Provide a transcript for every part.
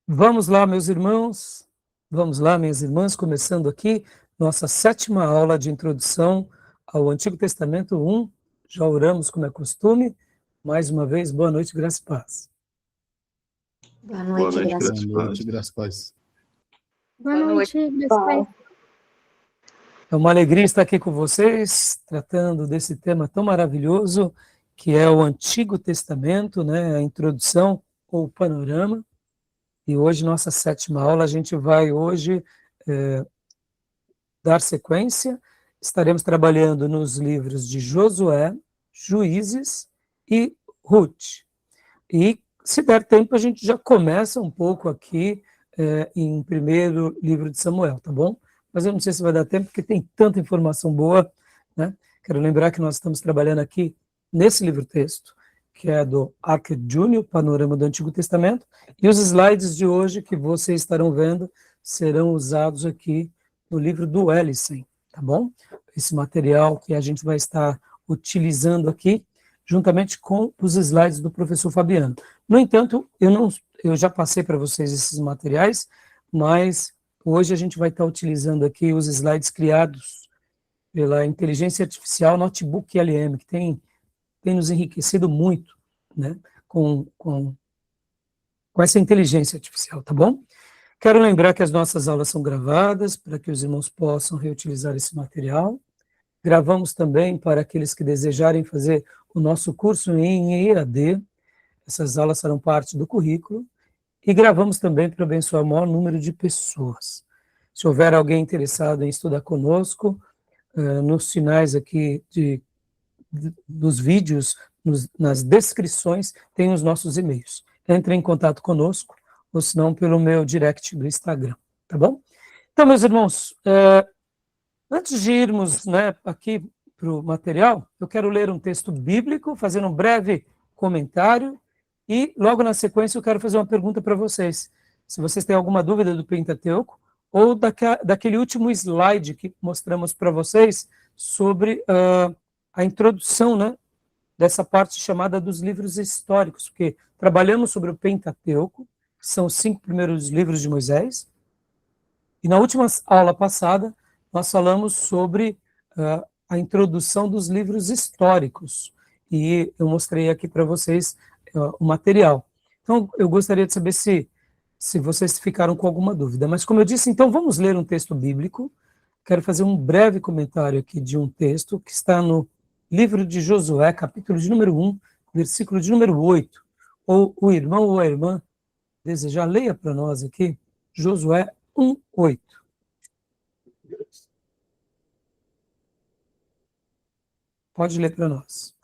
Vamos lá, meus irmãos, vamos lá, minhas irmãs, começando aqui nossa 7ª aula de introdução ao Antigo Testamento 1. Já oramos como é costume. Mais uma vez, boa noite, graça e paz. Boa noite, graça e paz. Graça e paz. Boa noite, graça e paz. É uma alegria estar aqui com vocês, tratando desse tema tão maravilhoso, que é o Antigo Testamento, né, a introdução ou panorama. E hoje, nossa 7ª aula, a gente vai hoje dar sequência. Estaremos trabalhando nos livros de Josué, Juízes e Ruth. E, se der tempo, a gente já começa um pouco aqui em primeiro livro de Samuel, tá bom? Mas eu não sei se vai dar tempo, porque tem tanta informação boa, né? Quero lembrar que nós estamos trabalhando aqui nesse livro-texto, que é do Archer Júnior, Panorama do Antigo Testamento, e os slides de hoje que vocês estarão vendo serão usados aqui no livro do Ellison, tá bom? Esse material que a gente vai estar utilizando aqui, juntamente com os slides do professor Fabiano. No entanto, eu já passei para vocês esses materiais, mas hoje a gente vai estar utilizando aqui os slides criados pela inteligência artificial Notebook LM, que tem nos enriquecido muito, né, com essa inteligência artificial, tá bom? Quero lembrar que as nossas aulas são gravadas, para que os irmãos possam reutilizar esse material. Gravamos também para aqueles que desejarem fazer o nosso curso em EAD, essas aulas serão parte do currículo, e gravamos também para abençoar o maior número de pessoas. Se houver alguém interessado em estudar conosco, nos finais aqui dos vídeos, nas descrições, tem os nossos e-mails. Entre em contato conosco, ou se não, pelo meu direct do Instagram, tá bom? Então, meus irmãos, antes de irmos, né, aqui para o material, eu quero ler um texto bíblico, fazendo um breve comentário, e logo na sequência eu quero fazer uma pergunta para vocês. Se vocês têm alguma dúvida do Pentateuco, ou daquele último slide que mostramos para vocês sobre a introdução, né, dessa parte chamada dos livros históricos, porque trabalhamos sobre o Pentateuco, que são os 5 primeiros livros de Moisés, e na última aula passada nós falamos sobre a introdução dos livros históricos, e eu mostrei aqui para vocês o material. Então, eu gostaria de saber se vocês ficaram com alguma dúvida, mas como eu disse, então vamos ler um texto bíblico. Quero fazer um breve comentário aqui de um texto que está no livro de Josué, capítulo de número 1, versículo de número 8, ou o irmão ou a irmã desejar, leia para nós aqui, Josué 1, 8. Pode ler para nós.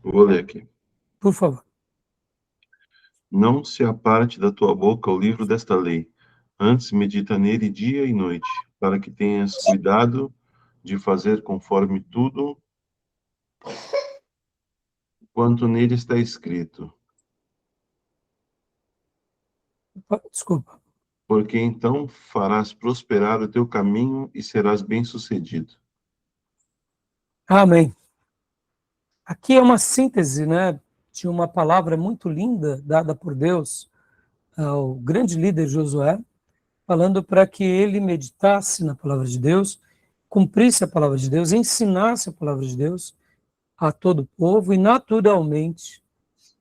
Vou ler aqui. Por favor. Não se aparte da tua boca o livro desta lei, antes medita nele dia e noite, para que tenhas cuidado de fazer conforme tudo quanto nele está escrito. Desculpa. Porque então farás prosperar o teu caminho e serás bem-sucedido. Amém. Aqui é uma síntese, né, de uma palavra muito linda dada por Deus ao grande líder Josué, falando para que ele meditasse na palavra de Deus, cumprisse a palavra de Deus, ensinasse a palavra de Deus a todo o povo, e naturalmente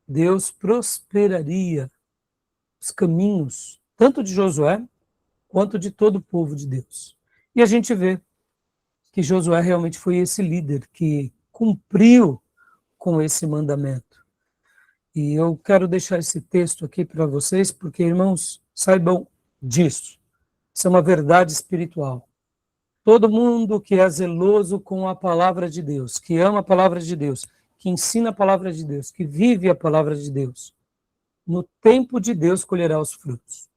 Deus prosperaria os caminhos, tanto de Josué, quanto de todo o povo de Deus. E a gente vê que Josué realmente foi esse líder que cumpriu com esse mandamento. E eu quero deixar esse texto aqui para vocês, porque, irmãos, saibam disso. Isso é uma verdade espiritual. Todo mundo que é zeloso com a palavra de Deus, que ama a palavra de Deus, que ensina a palavra de Deus, que vive a palavra de Deus, no tempo de Deus colherá os frutos.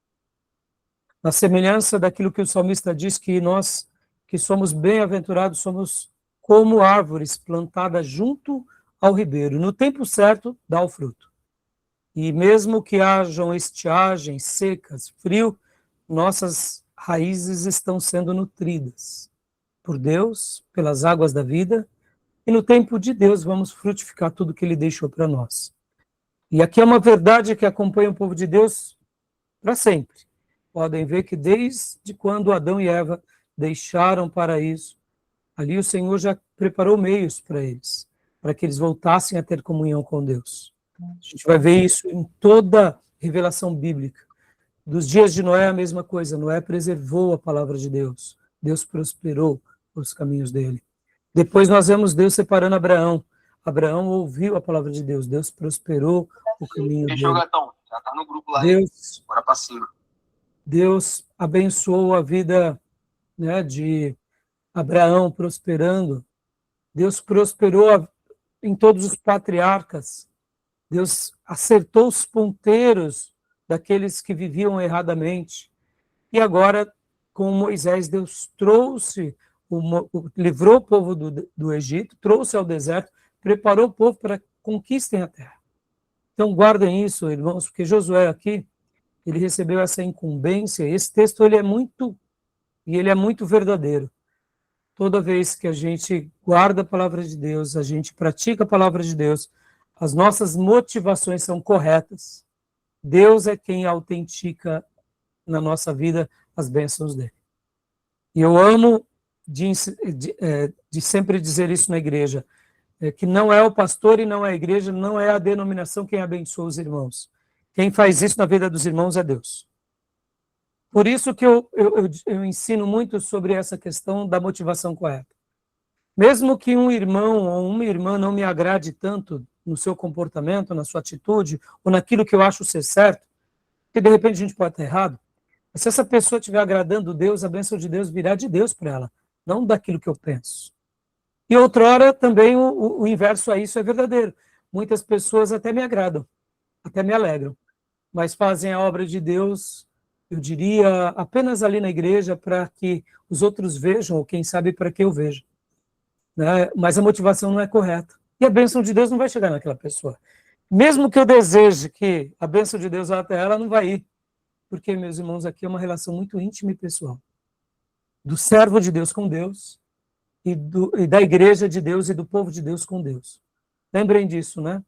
Na semelhança daquilo que o salmista diz, que nós que somos bem-aventurados somos como árvores plantadas junto ao ribeiro. No tempo certo, dá o fruto. E mesmo que hajam estiagens, secas, frio, nossas raízes estão sendo nutridas. por Deus, pelas águas da vida, e no tempo de Deus vamos frutificar tudo que Ele deixou para nós. E aqui é uma verdade que acompanha o povo de Deus para sempre. Podem ver que desde quando Adão e Eva deixaram o paraíso, ali o Senhor já preparou meios para eles, para que eles voltassem a ter comunhão com Deus. A gente vai ver isso em toda a revelação bíblica. Dos dias de Noé, a mesma coisa. Noé preservou a palavra de Deus. Deus prosperou os caminhos dele. Depois nós vemos Deus separando Abraão. Abraão ouviu a palavra de Deus. Deus prosperou o caminho dele. Fechou, gatão. Já tá no grupo lá. Deus, Bora pra cima. Deus abençoou a vida, né, de Abraão, prosperando. Deus prosperou em todos os patriarcas. Deus acertou os ponteiros daqueles que viviam erradamente. E agora, com Moisés, Deus livrou o povo do Egito, trouxe ao deserto, preparou o povo para conquistem a terra. Então, guardem isso, irmãos, porque Josué aqui, ele recebeu essa incumbência. Esse texto ele é muito verdadeiro. Toda vez que a gente guarda a palavra de Deus, a gente pratica a palavra de Deus, as nossas motivações são corretas. Deus é quem autentica na nossa vida as bênçãos dele. E eu amo de sempre dizer isso na igreja, que não é o pastor e não é a igreja, não é a denominação quem abençoa os irmãos. Quem faz isso na vida dos irmãos é Deus. Por isso que eu ensino muito sobre essa questão da motivação correta. Mesmo que um irmão ou uma irmã não me agrade tanto no seu comportamento, na sua atitude, ou naquilo que eu acho ser certo, que de repente a gente pode estar errado, mas se essa pessoa estiver agradando Deus, a bênção de Deus virá de Deus para ela, não daquilo que eu penso. E outrora também o inverso a isso é verdadeiro. Muitas pessoas até me agradam, até me alegram, mas fazem a obra de Deus, eu diria, apenas ali na igreja para que os outros vejam, ou quem sabe para que eu veja. Né? Mas a motivação não é correta. E a bênção de Deus não vai chegar naquela pessoa. Mesmo que eu deseje que a bênção de Deus vá até ela, não vai ir. Porque, meus irmãos, aqui é uma relação muito íntima e pessoal. Do servo de Deus com Deus e da igreja de Deus e do povo de Deus com Deus. Lembrem disso, né?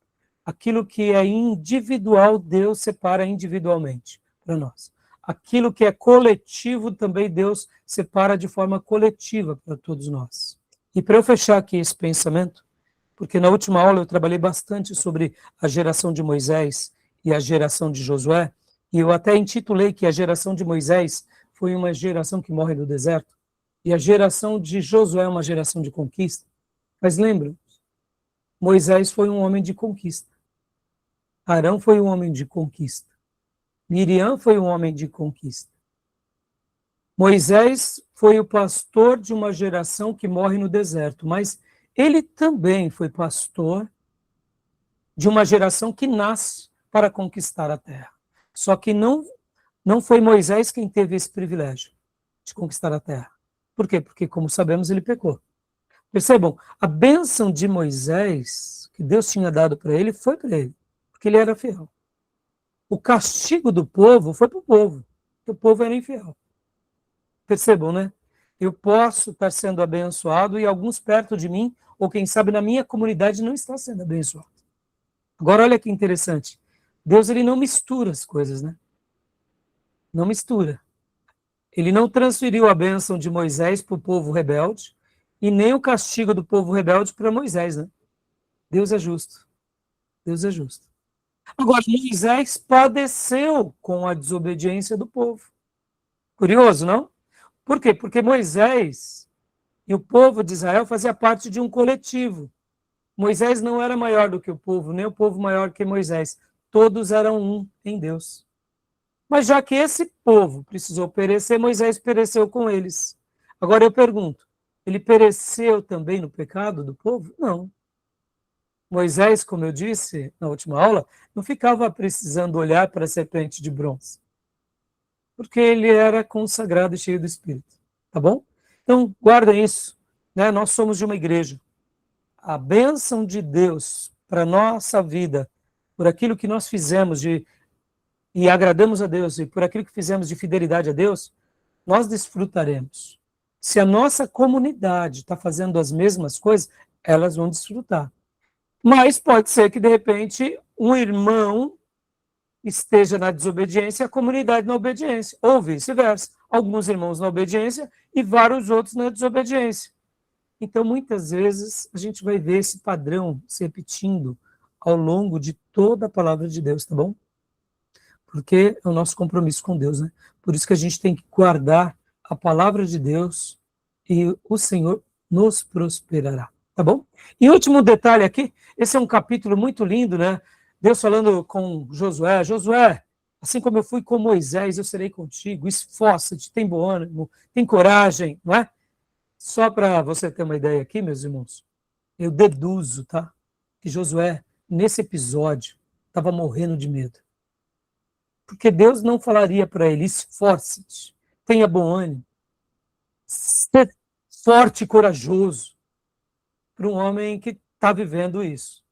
Aquilo que é individual, Deus separa individualmente para nós. Aquilo que é coletivo, também Deus separa de forma coletiva para todos nós. E para eu fechar aqui esse pensamento, porque na última aula eu trabalhei bastante sobre a geração de Moisés e a geração de Josué, e eu até intitulei que a geração de Moisés foi uma geração que morre no deserto, e a geração de Josué é uma geração de conquista. Mas lembram, Moisés foi um homem de conquista. Arão foi um homem de conquista. Miriam foi um homem de conquista. Moisés foi o pastor de uma geração que morre no deserto, mas ele também foi pastor de uma geração que nasce para conquistar a terra. Só que não foi Moisés quem teve esse privilégio de conquistar a terra. Por quê? Porque, como sabemos, ele pecou. Percebam, a bênção de Moisés, que Deus tinha dado para ele, foi para ele, porque ele era fiel. O castigo do povo foi para o povo, porque o povo era infiel. Percebam, né? Eu posso estar sendo abençoado e alguns perto de mim, ou quem sabe na minha comunidade, não está sendo abençoado. Agora, olha que interessante. Deus, ele não mistura as coisas, né? Não mistura. Ele não transferiu a bênção de Moisés para o povo rebelde e nem o castigo do povo rebelde para Moisés, né? Deus é justo. Deus é justo. Agora, Moisés padeceu com a desobediência do povo. Curioso, não? Por quê? Porque Moisés e o povo de Israel fazia parte de um coletivo. Moisés não era maior do que o povo, nem o povo maior que Moisés. Todos eram um em Deus. Mas já que esse povo precisou perecer, Moisés pereceu com eles. Agora eu pergunto, ele pereceu também no pecado do povo? Não. Moisés, como eu disse na última aula, não ficava precisando olhar para a serpente de bronze, porque ele era consagrado e cheio do Espírito, tá bom? Então, guardem isso, né? Nós somos de uma igreja. A bênção de Deus para a nossa vida, por aquilo que nós fizemos e agradamos a Deus, e por aquilo que fizemos de fidelidade a Deus, nós desfrutaremos. Se a nossa comunidade está fazendo as mesmas coisas, elas vão desfrutar. Mas pode ser que, de repente, um irmão esteja na desobediência e a comunidade na obediência, ou vice-versa. Alguns irmãos na obediência e vários outros na desobediência. Então, muitas vezes, a gente vai ver esse padrão se repetindo ao longo de toda a palavra de Deus, tá bom? Porque é o nosso compromisso com Deus, né? Por isso que a gente tem que guardar a palavra de Deus e o Senhor nos prosperará, tá bom? E último detalhe aqui, esse é um capítulo muito lindo, né? Deus falando com Josué, Josué, assim como eu fui com Moisés, eu serei contigo, esforça-te, tem bom ânimo, tem coragem, não é? Só para você ter uma ideia aqui, meus irmãos, eu deduzo, tá? Que Josué, nesse episódio, estava morrendo de medo. Porque Deus não falaria para ele, esforce-te, tenha bom ânimo, ser forte e corajoso, para um homem que está vivendo isso.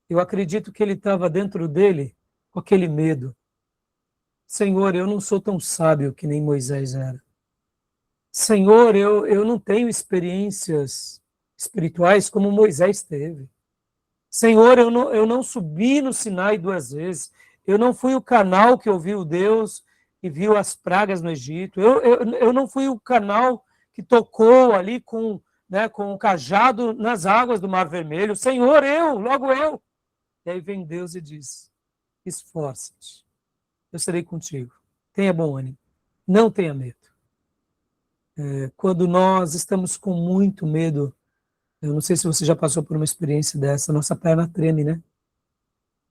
Eu acredito que ele estava dentro dele com aquele medo. Senhor, eu não sou tão sábio que nem Moisés era. Senhor, eu não tenho experiências espirituais como Moisés teve. Senhor, eu não subi no Sinai 2 vezes. Eu não fui o canal que ouviu Deus e viu as pragas no Egito. Eu não fui o canal que tocou ali com o cajado nas águas do Mar Vermelho. Senhor, logo eu. E aí vem Deus e diz, esforça-te, eu serei contigo, tenha bom ânimo, não tenha medo. Quando nós estamos com muito medo, eu não sei se você já passou por uma experiência dessa, nossa perna treme, né?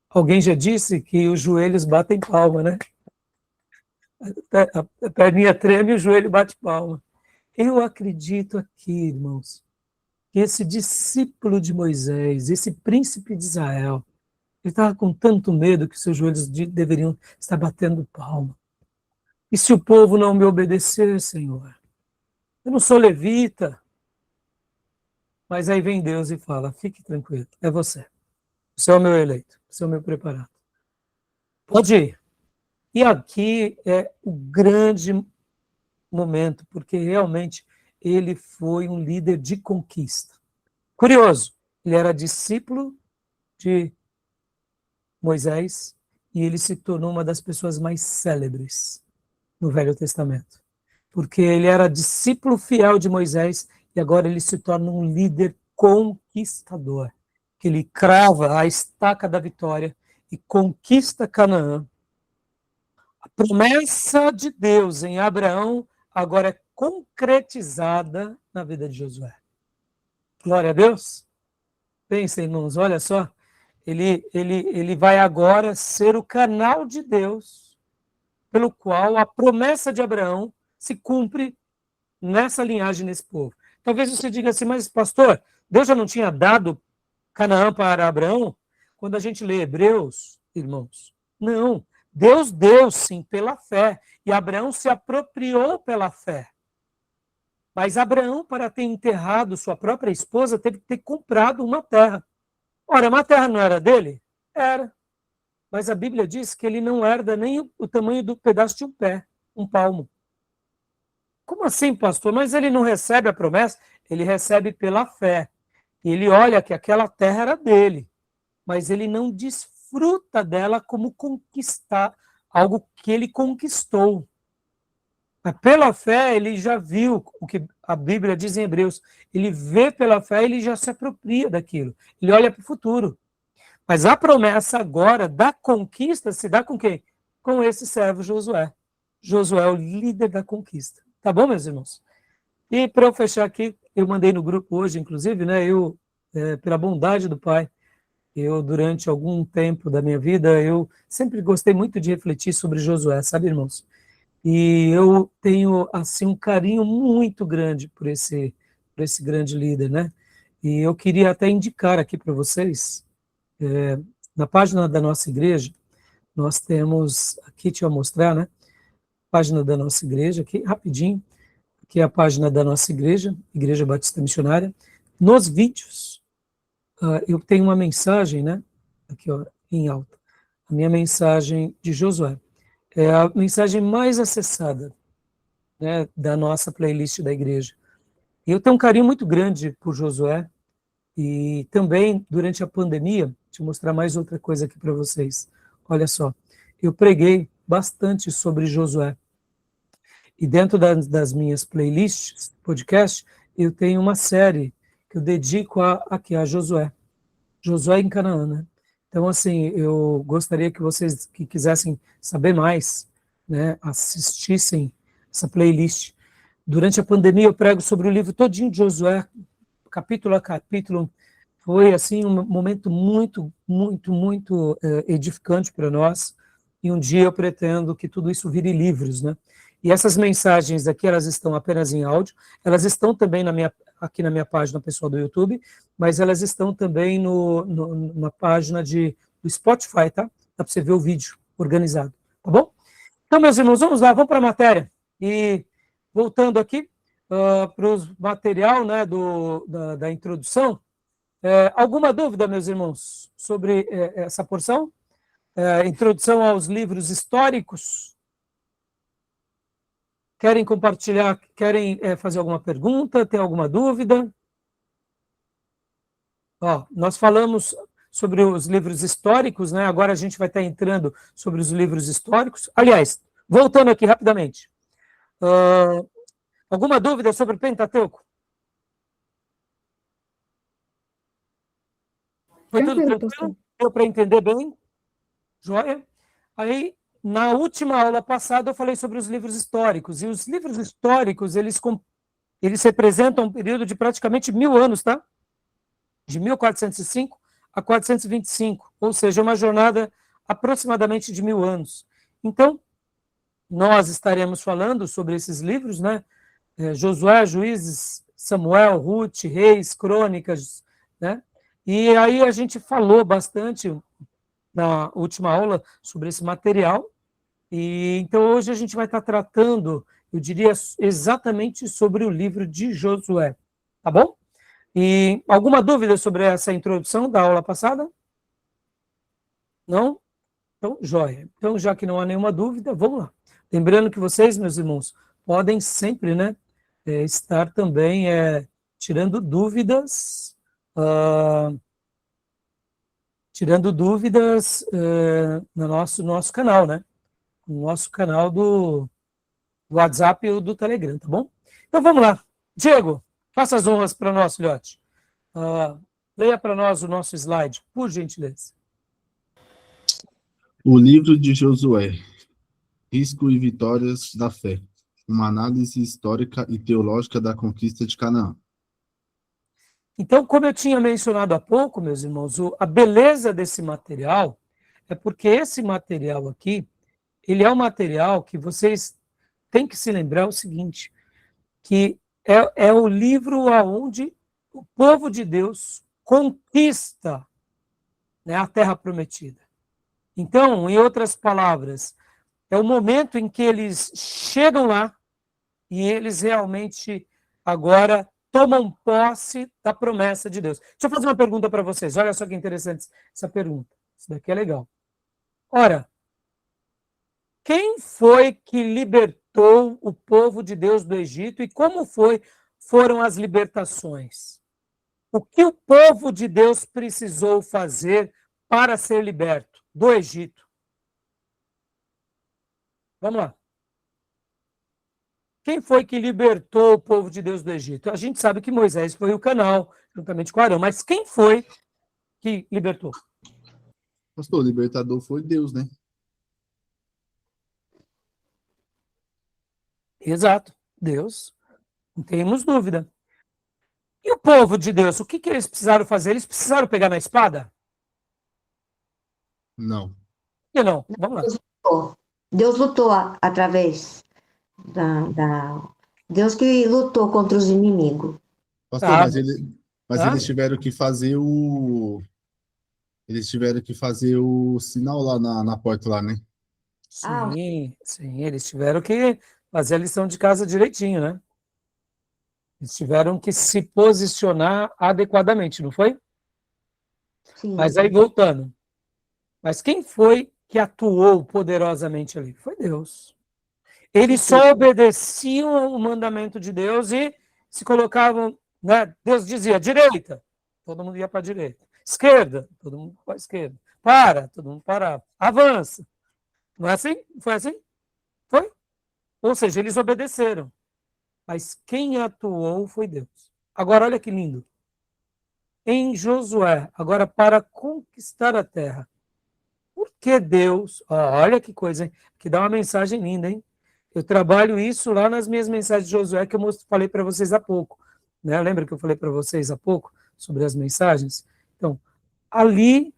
Alguém já disse que os joelhos batem palma, né? A perninha treme e o joelho bate palma. Eu acredito aqui, irmãos, que esse discípulo de Moisés, esse príncipe de Israel, ele estava com tanto medo que seus joelhos deveriam estar batendo palma. E se o povo não me obedecer, Senhor? Eu não sou levita. Mas aí vem Deus e fala, fique tranquilo, é você. Você é o meu eleito, você é o meu preparado. Pode ir. E aqui é o grande momento, porque realmente ele foi um líder de conquista. Curioso, ele era discípulo de Moisés, e ele se tornou uma das pessoas mais célebres no Velho Testamento. Porque ele era discípulo fiel de Moisés, e agora ele se torna um líder conquistador. Que ele crava a estaca da vitória e conquista Canaã. A promessa de Deus em Abraão agora é concretizada na vida de Josué. Glória a Deus. Pensem, irmãos, olha só. Ele vai agora ser o canal de Deus, pelo qual a promessa de Abraão se cumpre nessa linhagem, nesse povo. Talvez você diga assim, mas pastor, Deus já não tinha dado Canaã para Abraão? Quando a gente lê Hebreus, irmãos, não. Deus deu sim pela fé, e Abraão se apropriou pela fé. Mas Abraão, para ter enterrado sua própria esposa, teve que ter comprado uma terra. Ora, uma terra não era dele? Era. Mas a Bíblia diz que ele não herda nem o tamanho do pedaço de um pé, um palmo. Como assim, pastor? Mas ele não recebe a promessa? Ele recebe pela fé. Ele olha que aquela terra era dele, mas ele não desfruta dela como conquistar, algo que ele conquistou. Mas pela fé, ele já viu o que a Bíblia diz em Hebreus. Ele vê pela fé, ele já se apropria daquilo. Ele olha para o futuro. Mas a promessa agora da conquista se dá com quem? Com esse servo Josué. Josué é o líder da conquista. Tá bom, meus irmãos? E para eu fechar aqui, eu mandei no grupo hoje, inclusive, né? Pela bondade do Pai, durante algum tempo da minha vida, eu sempre gostei muito de refletir sobre Josué, sabe, irmãos? E eu tenho, assim, um carinho muito grande por esse grande líder, né? E eu queria até indicar aqui para vocês, na página da nossa igreja, nós temos, aqui deixa eu mostrar, né? Página da nossa igreja, aqui, rapidinho, aqui é a página da nossa igreja, Igreja Batista Missionária. Nos vídeos, eu tenho uma mensagem, né? Aqui, ó, em alta. A minha mensagem de Josué. É a mensagem mais acessada, né, da nossa playlist da igreja. E eu tenho um carinho muito grande por Josué, e também, durante a pandemia, deixa eu mostrar mais outra coisa aqui para vocês. Olha só, eu preguei bastante sobre Josué. E dentro das minhas playlists, podcast, eu tenho uma série que eu dedico aqui a Josué. Josué em Canaã, né? Então, assim, eu gostaria que vocês que quisessem saber mais, né, assistissem essa playlist. Durante a pandemia, eu prego sobre o livro todinho de Josué, capítulo a capítulo. Foi, assim, um momento muito, muito, muito edificante para nós. E um dia eu pretendo que tudo isso vire livros, né? E essas mensagens aqui, elas estão apenas em áudio, elas estão também aqui na minha página pessoal do YouTube, mas elas estão também numa página do Spotify, tá? Dá para você ver o vídeo organizado, tá bom? Então, meus irmãos, vamos lá, vamos para a matéria. E voltando aqui para o material, né, da introdução, alguma dúvida, meus irmãos, sobre essa porção? Introdução aos livros históricos. Querem compartilhar, querem fazer alguma pergunta, tem alguma dúvida? Ó, nós falamos sobre os livros históricos, né? Agora a gente vai estar entrando sobre os livros históricos. Aliás, voltando aqui rapidamente. Alguma dúvida sobre o Pentateuco? Foi tudo tranquilo? Deu para entender bem? Joia? Aí, na última aula passada, eu falei sobre os livros históricos. E os livros históricos, eles representam um período de praticamente 1000 anos, tá? De 1405 a 425, ou seja, uma jornada aproximadamente de 1000 anos. Então, nós estaremos falando sobre esses livros, né? Josué, Juízes, Samuel, Ruth, Reis, Crônicas, né? E aí a gente falou bastante na última aula sobre esse material, e então hoje a gente vai estar tratando, eu diria, exatamente sobre o livro de Josué, tá bom? E alguma dúvida sobre essa introdução da aula passada? Não? Então, joia. Então, já que não há nenhuma dúvida, vamos lá. Lembrando que vocês, meus irmãos, podem sempre, né, estar também tirando dúvidas, no nosso canal, né? No nosso canal do WhatsApp ou do Telegram, tá bom? Então, vamos lá. Diego, faça as honras para nós, filhote. Leia para nós o nosso slide, por gentileza. O livro de Josué, Risco e Vitórias da Fé, uma análise histórica e teológica da conquista de Canaã. Então, como eu tinha mencionado há pouco, meus irmãos, a beleza desse material é porque esse material aqui, ele é um material que vocês têm que se lembrar o seguinte, que é o livro onde o povo de Deus conquista, né, a terra prometida. Então, em outras palavras, é o momento em que eles chegam lá e eles realmente agora tomam posse da promessa de Deus. Deixa eu fazer uma pergunta para vocês. Olha só que interessante essa pergunta. Isso daqui é legal. Ora, quem foi que libertou o povo de Deus do Egito e como foram as libertações? O que o povo de Deus precisou fazer para ser liberto do Egito? Vamos lá. Quem foi que libertou o povo de Deus do Egito? A gente sabe que Moisés foi o canal, juntamente com Arão, mas quem foi que libertou? Pastor, o libertador foi Deus, né? Exato, Deus. Não temos dúvida. E o povo de Deus, o que eles precisaram fazer? Eles precisaram pegar na espada? Não. Por que não? Vamos lá. Deus lutou através Deus que lutou contra os inimigos. Pastor, Tá. mas Tá. eles tiveram que fazer o sinal lá na porta lá, né? Sim, eles tiveram que fazer a lição de casa direitinho, né? Eles tiveram que se posicionar adequadamente, não foi? Sim. Mas aí, voltando. Mas quem foi que atuou poderosamente ali? Foi Deus. Eles só obedeciam o mandamento de Deus e se colocavam, né? Deus dizia direita, todo mundo ia para a direita. Esquerda, todo mundo para a esquerda. Para, todo mundo parava. Avança. Não é assim? Foi assim? Foi? Ou seja, eles obedeceram. Mas quem atuou foi Deus. Agora, olha que lindo. Em Josué, agora para conquistar a terra. Por que Deus... olha que coisa, hein? Que dá uma mensagem linda, hein? Eu trabalho isso lá nas minhas mensagens de Josué, que eu falei para vocês há pouco. Né? Lembra que eu falei para vocês há pouco sobre as mensagens? Então, ali,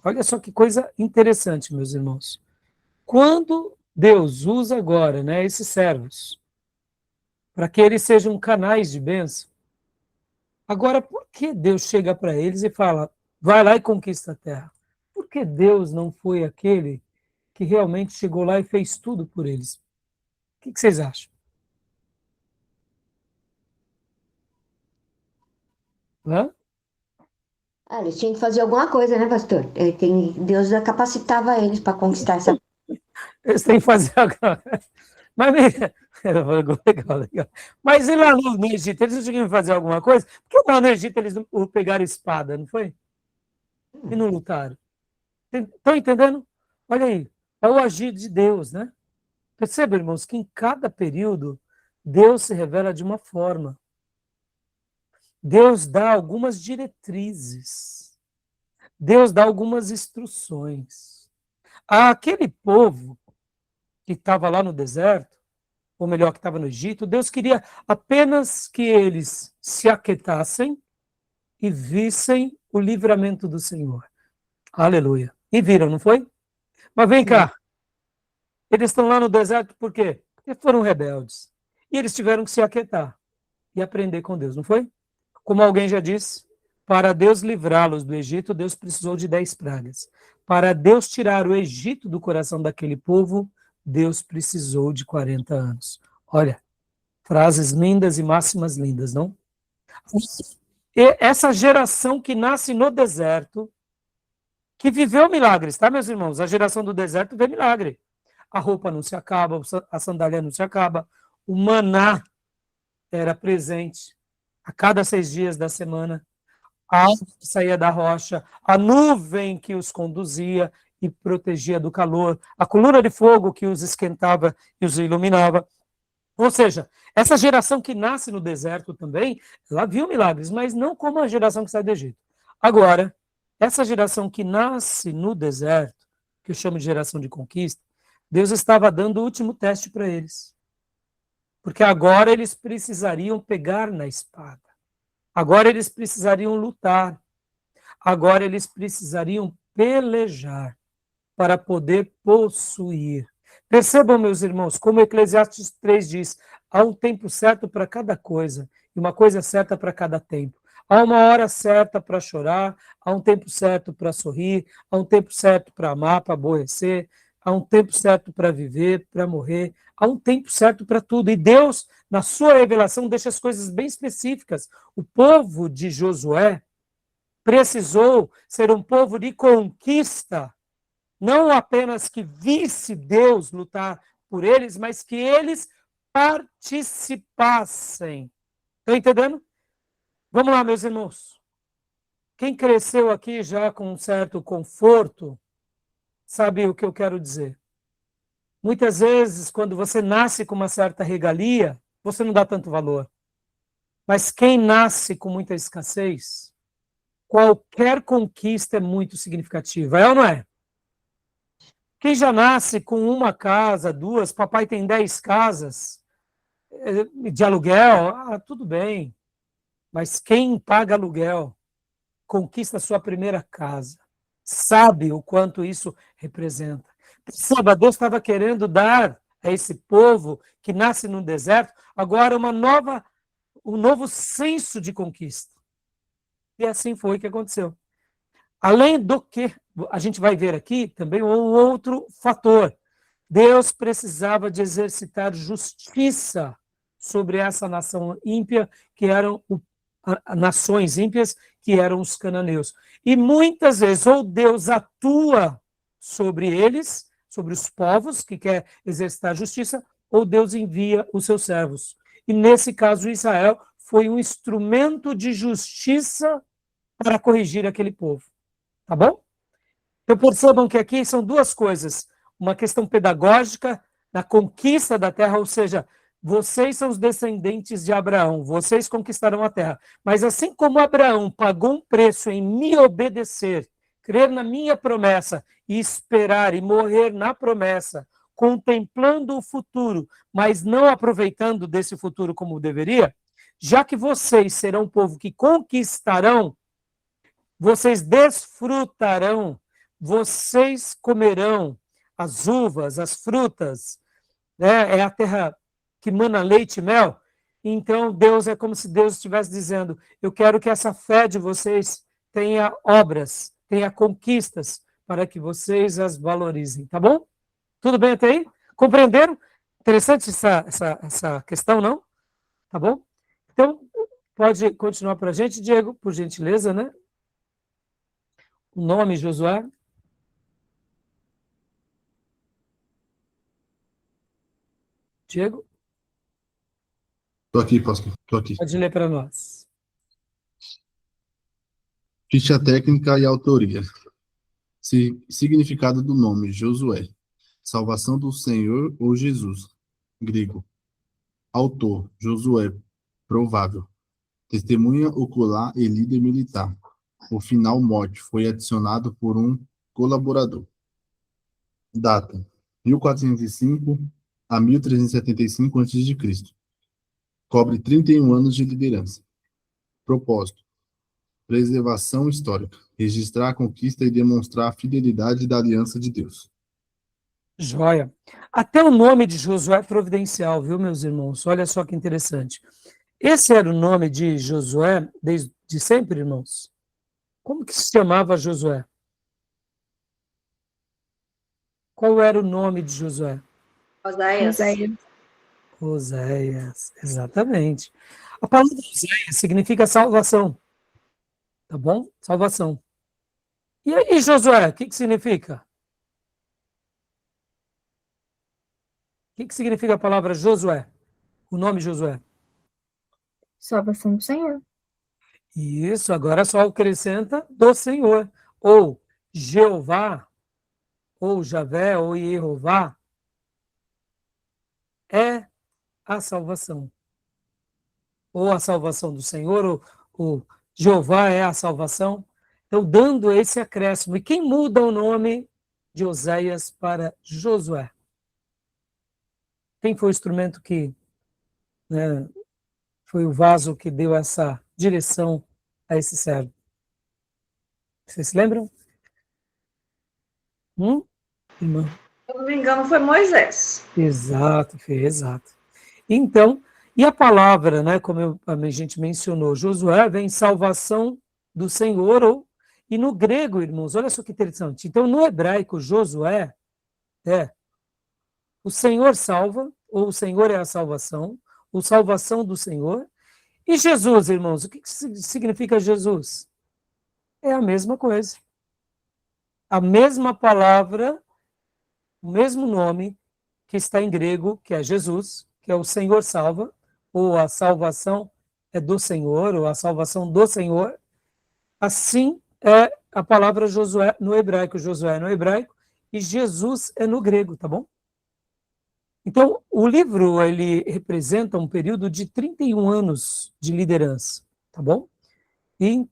olha só que coisa interessante, meus irmãos. Quando Deus usa agora, né, esses servos, para que eles sejam canais de bênção, agora, por que Deus chega para eles e fala, vai lá e conquista a terra? Por que Deus não foi aquele que realmente chegou lá e fez tudo por eles? O que vocês acham? Hã? Eles tinham que fazer alguma coisa, né, pastor? Deus capacitava eles para conquistar essa. Eles têm que fazer agora. Mas, legal, legal. Mas e lá no Egito, eles não tinham que fazer alguma coisa? Porque lá no Egito eles não pegaram espada, não foi? E não lutaram. Estão entendendo? Olha aí, é o agir de Deus, né? Perceba, irmãos, que em cada período Deus se revela de uma forma. Deus dá algumas diretrizes. Deus dá algumas instruções. Aquele povo que estava lá no deserto, ou melhor, que estava no Egito, Deus queria apenas que eles se aquietassem e vissem o livramento do Senhor. Aleluia. E viram, não foi? Mas vem cá. Eles estão lá no deserto por quê? Porque foram rebeldes. E eles tiveram que se aquietar e aprender com Deus, não foi? Como alguém já disse, para Deus livrá-los do Egito, Deus precisou de 10 pragas. Para Deus tirar o Egito do coração daquele povo, Deus precisou de 40 anos. Olha, frases lindas e máximas lindas, não? E essa geração que nasce no deserto, que viveu milagres, tá, meus irmãos? A geração do deserto vê milagre. A roupa não se acaba, a sandália não se acaba, o maná era presente a cada 6 dias da semana, a água que saía da rocha, a nuvem que os conduzia e protegia do calor, a coluna de fogo que os esquentava e os iluminava. Ou seja, essa geração que nasce no deserto também, ela viu milagres, mas não como a geração que sai do Egito. Agora, essa geração que nasce no deserto, que eu chamo de geração de conquista, Deus estava dando o último teste para eles. Porque agora eles precisariam pegar na espada. Agora eles precisariam lutar. Agora eles precisariam pelejar para poder possuir. Percebam, meus irmãos, como Eclesiastes 3 diz, há um tempo certo para cada coisa e uma coisa certa para cada tempo. Há uma hora certa para chorar, há um tempo certo para sorrir, há um tempo certo para amar, para aborrecer, há um tempo certo para viver, para morrer, há um tempo certo para tudo. E Deus, na sua revelação, deixa as coisas bem específicas. O povo de Josué precisou ser um povo de conquista, não apenas que visse Deus lutar por eles, mas que eles participassem. Estão entendendo? Vamos lá, meus irmãos. Quem cresceu aqui já com um certo conforto, sabe o que eu quero dizer. Muitas vezes, quando você nasce com uma certa regalia, você não dá tanto valor. Mas quem nasce com muita escassez, qualquer conquista é muito significativa. É ou não é? Quem já nasce com uma casa, 2, papai tem 10 casas de aluguel, tudo bem. Mas quem paga aluguel, conquista a sua primeira casa, sabe o quanto isso representa. Perceba, Deus estava querendo dar a esse povo que nasce no deserto agora um novo senso de conquista. E assim foi que aconteceu. Além do que, a gente vai ver aqui também um outro fator. Deus precisava de exercitar justiça sobre essa nação ímpia, que eram nações ímpias, que eram os cananeus. E muitas vezes, ou Deus atua sobre eles, sobre os povos que quer exercitar justiça, ou Deus envia os seus servos. E nesse caso, Israel foi um instrumento de justiça para corrigir aquele povo. Tá bom? Então percebam que aqui são duas coisas. Uma questão pedagógica da conquista da terra, ou seja, vocês são os descendentes de Abraão, vocês conquistarão a terra. Mas assim como Abraão pagou um preço em me obedecer, crer na minha promessa e esperar e morrer na promessa, contemplando o futuro, mas não aproveitando desse futuro como deveria, já que vocês serão um povo que conquistarão, vocês desfrutarão, vocês comerão as uvas, as frutas, né? É a terra que mana leite e mel. Então, Deus é como se Deus estivesse dizendo, eu quero que essa fé de vocês tenha obras, tenha conquistas, para que vocês as valorizem, tá bom? Tudo bem até aí? Compreenderam? Interessante essa questão, não? Tá bom? Então, pode continuar para a gente, Diego, por gentileza, né? O nome, Josué. Diego? Estou aqui, pastor. Estou aqui. Pode ler para nós. Ficha técnica e autoria. Significado do nome, Josué. Salvação do Senhor ou Jesus. Grego. Autor, Josué. Provável. Testemunha ocular e líder militar. O final morte foi adicionado por um colaborador. Data: 1405 a 1375 a.C. Cobre 31 anos de liderança. Propósito: preservação histórica, registrar a conquista e demonstrar a fidelidade da aliança de Deus. Joia. Até o nome de Josué é providencial, viu, meus irmãos? Olha só que interessante. Esse era o nome de Josué desde sempre, irmãos? Como que se chamava Josué? Qual era o nome de Josué? Oséias. Oséias, exatamente. A palavra Oséias significa salvação. Tá bom? Salvação. E aí, Josué, o que significa? O que significa a palavra Josué? O nome Josué? Salvação do Senhor. Isso, agora só acrescenta do Senhor. Ou Jeová, ou Javé, ou Jeová, é a salvação. Ou a salvação do Senhor, ou Jeová é a salvação. Então, dando esse acréscimo. E quem muda o nome de Oséias para Josué? Quem foi o instrumento que, né, foi o vaso que deu essa direção a esse servo? Vocês se lembram? Irmã? Se eu não me engano, foi Moisés. Exato, Fê, exato. Então, e a palavra, né, como a gente mencionou, Josué vem salvação do Senhor, e no grego, irmãos, olha só que interessante. Então, no hebraico, Josué é o Senhor salva, ou o Senhor é a salvação, ou salvação do Senhor. E Jesus, irmãos, o que significa Jesus? É a mesma coisa. A mesma palavra, o mesmo nome que está em grego, que é Jesus, que é o Senhor salva, ou a salvação é do Senhor, ou a salvação do Senhor. Assim é a palavra Josué no hebraico, Josué no hebraico, e Jesus é no grego, tá bom? Então, o livro, ele representa um período de 31 anos de liderança, tá bom? E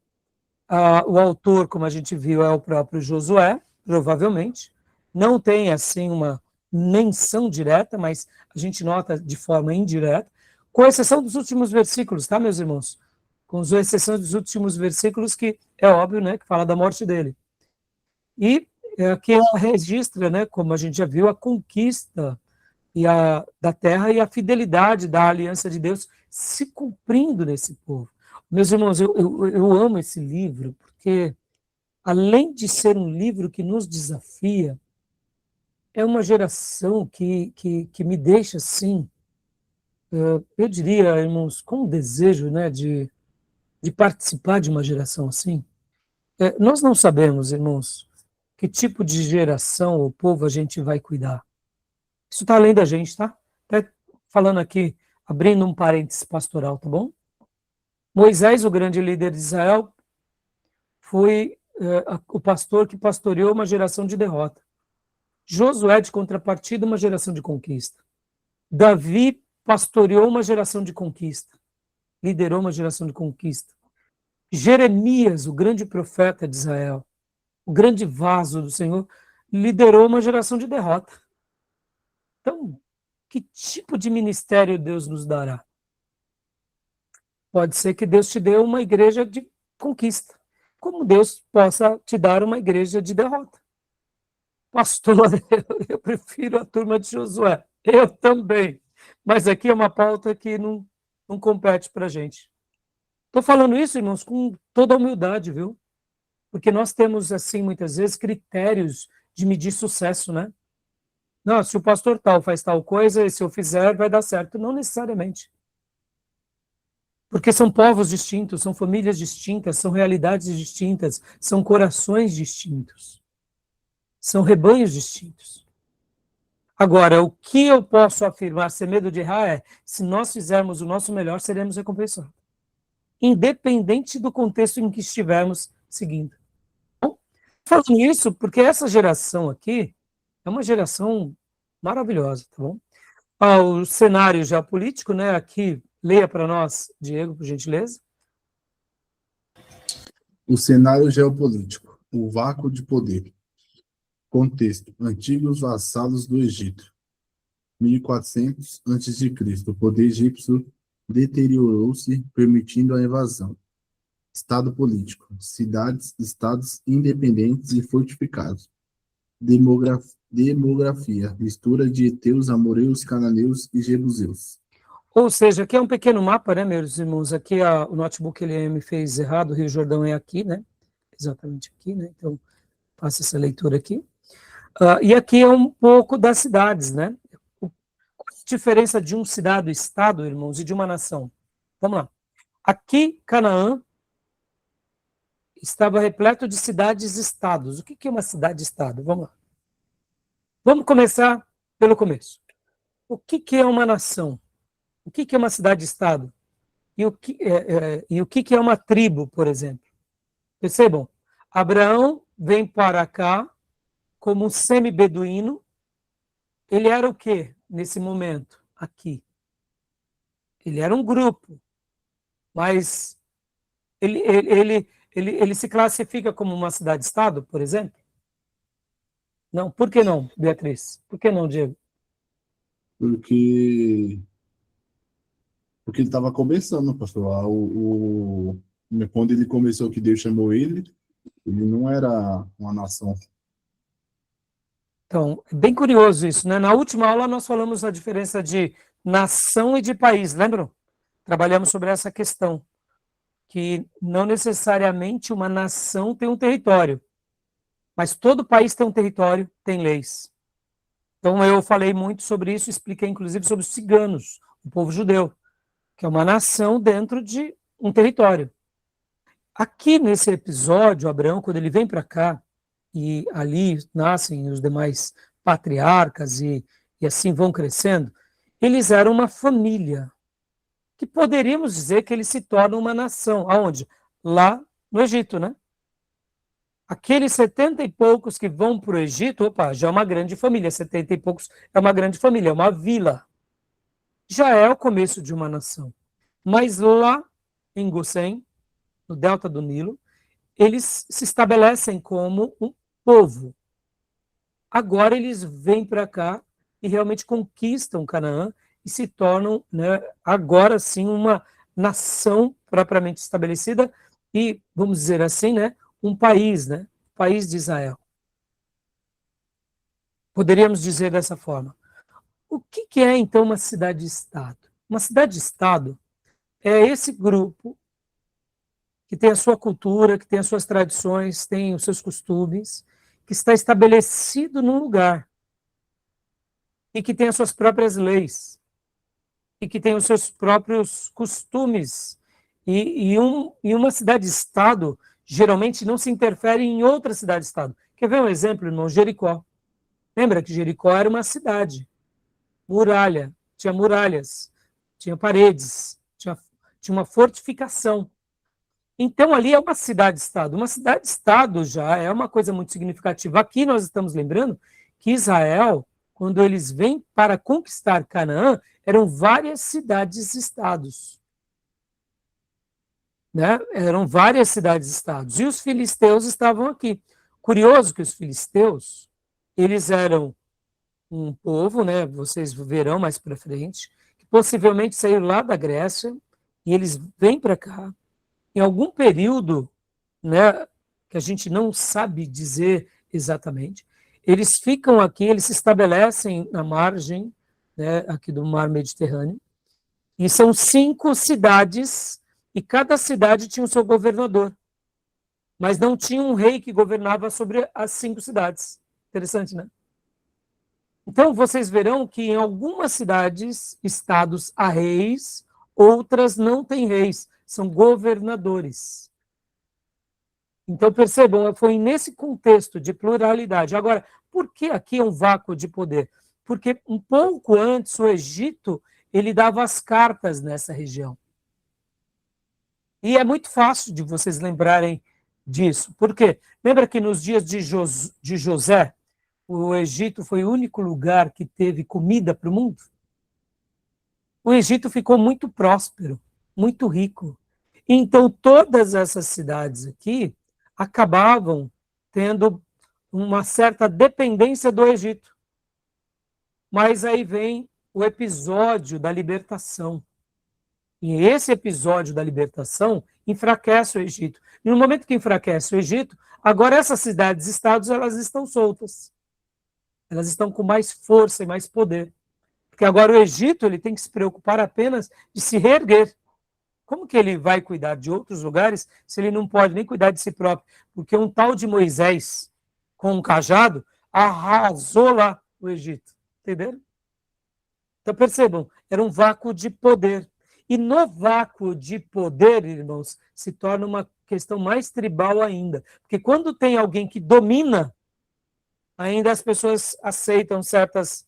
o autor, como a gente viu, é o próprio Josué, provavelmente. Não tem, assim, uma menção direta, mas a gente nota de forma indireta, com exceção dos últimos versículos, tá, meus irmãos? Com exceção dos últimos versículos, que é óbvio, né, que fala da morte dele. E que ela registra, né, como a gente já viu, a conquista da terra e a fidelidade da aliança de Deus se cumprindo nesse povo. Meus irmãos, eu amo esse livro, porque além de ser um livro que nos desafia, é uma geração que me deixa, assim, eu diria, irmãos, com um desejo, né, de participar de uma geração assim. Nós não sabemos, irmãos, que tipo de geração ou povo a gente vai cuidar. Isso está além da gente, tá? Até falando aqui, abrindo um parênteses pastoral, tá bom? Moisés, o grande líder de Israel, foi o pastor que pastoreou uma geração de derrota. Josué, de contrapartida, uma geração de conquista. Davi pastoreou uma geração de conquista, liderou uma geração de conquista. Jeremias, o grande profeta de Israel, o grande vaso do Senhor, liderou uma geração de derrota. Então, que tipo de ministério Deus nos dará? Pode ser que Deus te dê uma igreja de conquista, como Deus possa te dar uma igreja de derrota. Pastor, eu prefiro a turma de Josué. Eu também. Mas aqui é uma pauta que não compete para a gente. Estou falando isso, irmãos, com toda a humildade, viu? Porque nós temos, assim, muitas vezes, critérios de medir sucesso, né? Não, se o pastor tal faz tal coisa, e se eu fizer, vai dar certo. Não necessariamente. Porque são povos distintos, são famílias distintas, são realidades distintas, são corações distintos. São rebanhos distintos. Agora, o que eu posso afirmar sem medo de errar é, se nós fizermos o nosso melhor, seremos recompensados. Independente do contexto em que estivermos seguindo. Bom, falando isso, porque essa geração aqui é uma geração maravilhosa, tá bom? O cenário geopolítico, né? Aqui, leia para nós, Diego, por gentileza. O cenário geopolítico, o vácuo de poder. Contexto: antigos vassalos do Egito. 1400 a.C. O poder egípcio deteriorou-se, permitindo a invasão. Estado político: cidades, estados independentes e fortificados. Demografia: mistura de heteus, amoreus, cananeus e jebuseus. Ou seja, aqui é um pequeno mapa, né, meus irmãos? Aqui o notebook ele me fez errado, o Rio Jordão é aqui, né? Exatamente aqui, né? Então, faça essa leitura aqui. E aqui é um pouco das cidades, né? Qual a diferença de um cidade-estado, irmãos, e de uma nação? Vamos lá. Aqui, Canaã estava repleto de cidades-estados. O que é uma cidade-estado? Vamos lá. Vamos começar pelo começo. O que é uma nação? O que é uma cidade-estado? E o que é uma tribo, por exemplo? Percebam, Abraão vem para cá como um semi-beduíno. Ele era o quê nesse momento aqui? Ele era um grupo, mas ele se classifica como uma cidade-estado, por exemplo? Não, por que não, Beatriz? Por que não, Diego? Porque ele estava começando, pastor. Quando ele começou, que Deus chamou ele não era uma nação. Então, é bem curioso isso, né? Na última aula nós falamos da diferença de nação e de país, lembram? Trabalhamos sobre essa questão, que não necessariamente uma nação tem um território, mas todo país tem um território, tem leis. Então eu falei muito sobre isso, expliquei inclusive sobre os ciganos, o povo judeu, que é uma nação dentro de um território. Aqui nesse episódio, Abraão, quando ele vem para cá, e ali nascem os demais patriarcas e assim vão crescendo, eles eram uma família, que poderíamos dizer que eles se tornam uma nação. Aonde? Lá no Egito, né? Aqueles 70 e poucos que vão para o Egito, opa, já é uma grande família, 70 e poucos é uma grande família, é uma vila. Já é o começo de uma nação. Mas lá em Gossém, no delta do Nilo, eles se estabelecem como um povo. Agora eles vêm para cá e realmente conquistam Canaã e se tornam, né, agora sim, uma nação propriamente estabelecida e, vamos dizer assim, né, um país, né, país de Israel. Poderíamos dizer dessa forma. O que é, então, uma cidade-estado? Uma cidade-estado é esse grupo que tem a sua cultura, que tem as suas tradições, tem os seus costumes, que está estabelecido num lugar e que tem as suas próprias leis e que tem os seus próprios costumes. E uma cidade-estado geralmente não se interfere em outra cidade-estado. Quer ver um exemplo, irmão? Jericó. Lembra que Jericó era uma cidade, muralha, tinha muralhas, tinha paredes, tinha tinha uma fortificação. Então, ali é uma cidade-estado. Uma cidade-estado já é uma coisa muito significativa. Aqui nós estamos lembrando que Israel, quando eles vêm para conquistar Canaã, eram várias cidades-estados. Né? Eram várias cidades-estados. E os filisteus estavam aqui. Curioso que os filisteus, eles eram um povo, né? Vocês verão mais para frente, que possivelmente saíram lá da Grécia, e eles vêm para cá. Em algum período, né, que a gente não sabe dizer exatamente, eles ficam aqui, eles se estabelecem na margem, né, aqui do mar Mediterrâneo, e são 5 cidades, e cada cidade tinha o seu governador, mas não tinha um rei que governava sobre as 5 cidades. Interessante, né? Então, vocês verão que em algumas cidades, estados, há reis, outras não têm reis, são governadores. Então, percebam, foi nesse contexto de pluralidade. Agora, por que aqui é um vácuo de poder? Porque um pouco antes, o Egito, ele dava as cartas nessa região. E é muito fácil de vocês lembrarem disso. Por quê? Lembra que nos dias de José, o Egito foi o único lugar que teve comida para o mundo? O Egito ficou muito próspero, muito rico. Então, todas essas cidades aqui acabavam tendo uma certa dependência do Egito. Mas aí vem o episódio da libertação. E esse episódio da libertação enfraquece o Egito. E no momento que enfraquece o Egito, agora essas cidades-estados, elas estão soltas. Elas estão com mais força e mais poder. Porque agora o Egito, ele tem que se preocupar apenas de se reerguer. Como que ele vai cuidar de outros lugares se ele não pode nem cuidar de si próprio? Porque um tal de Moisés, com um cajado, arrasou lá o Egito. Entenderam? Então percebam, era um vácuo de poder. E no vácuo de poder, irmãos, se torna uma questão mais tribal ainda. Porque quando tem alguém que domina, ainda as pessoas aceitam certas,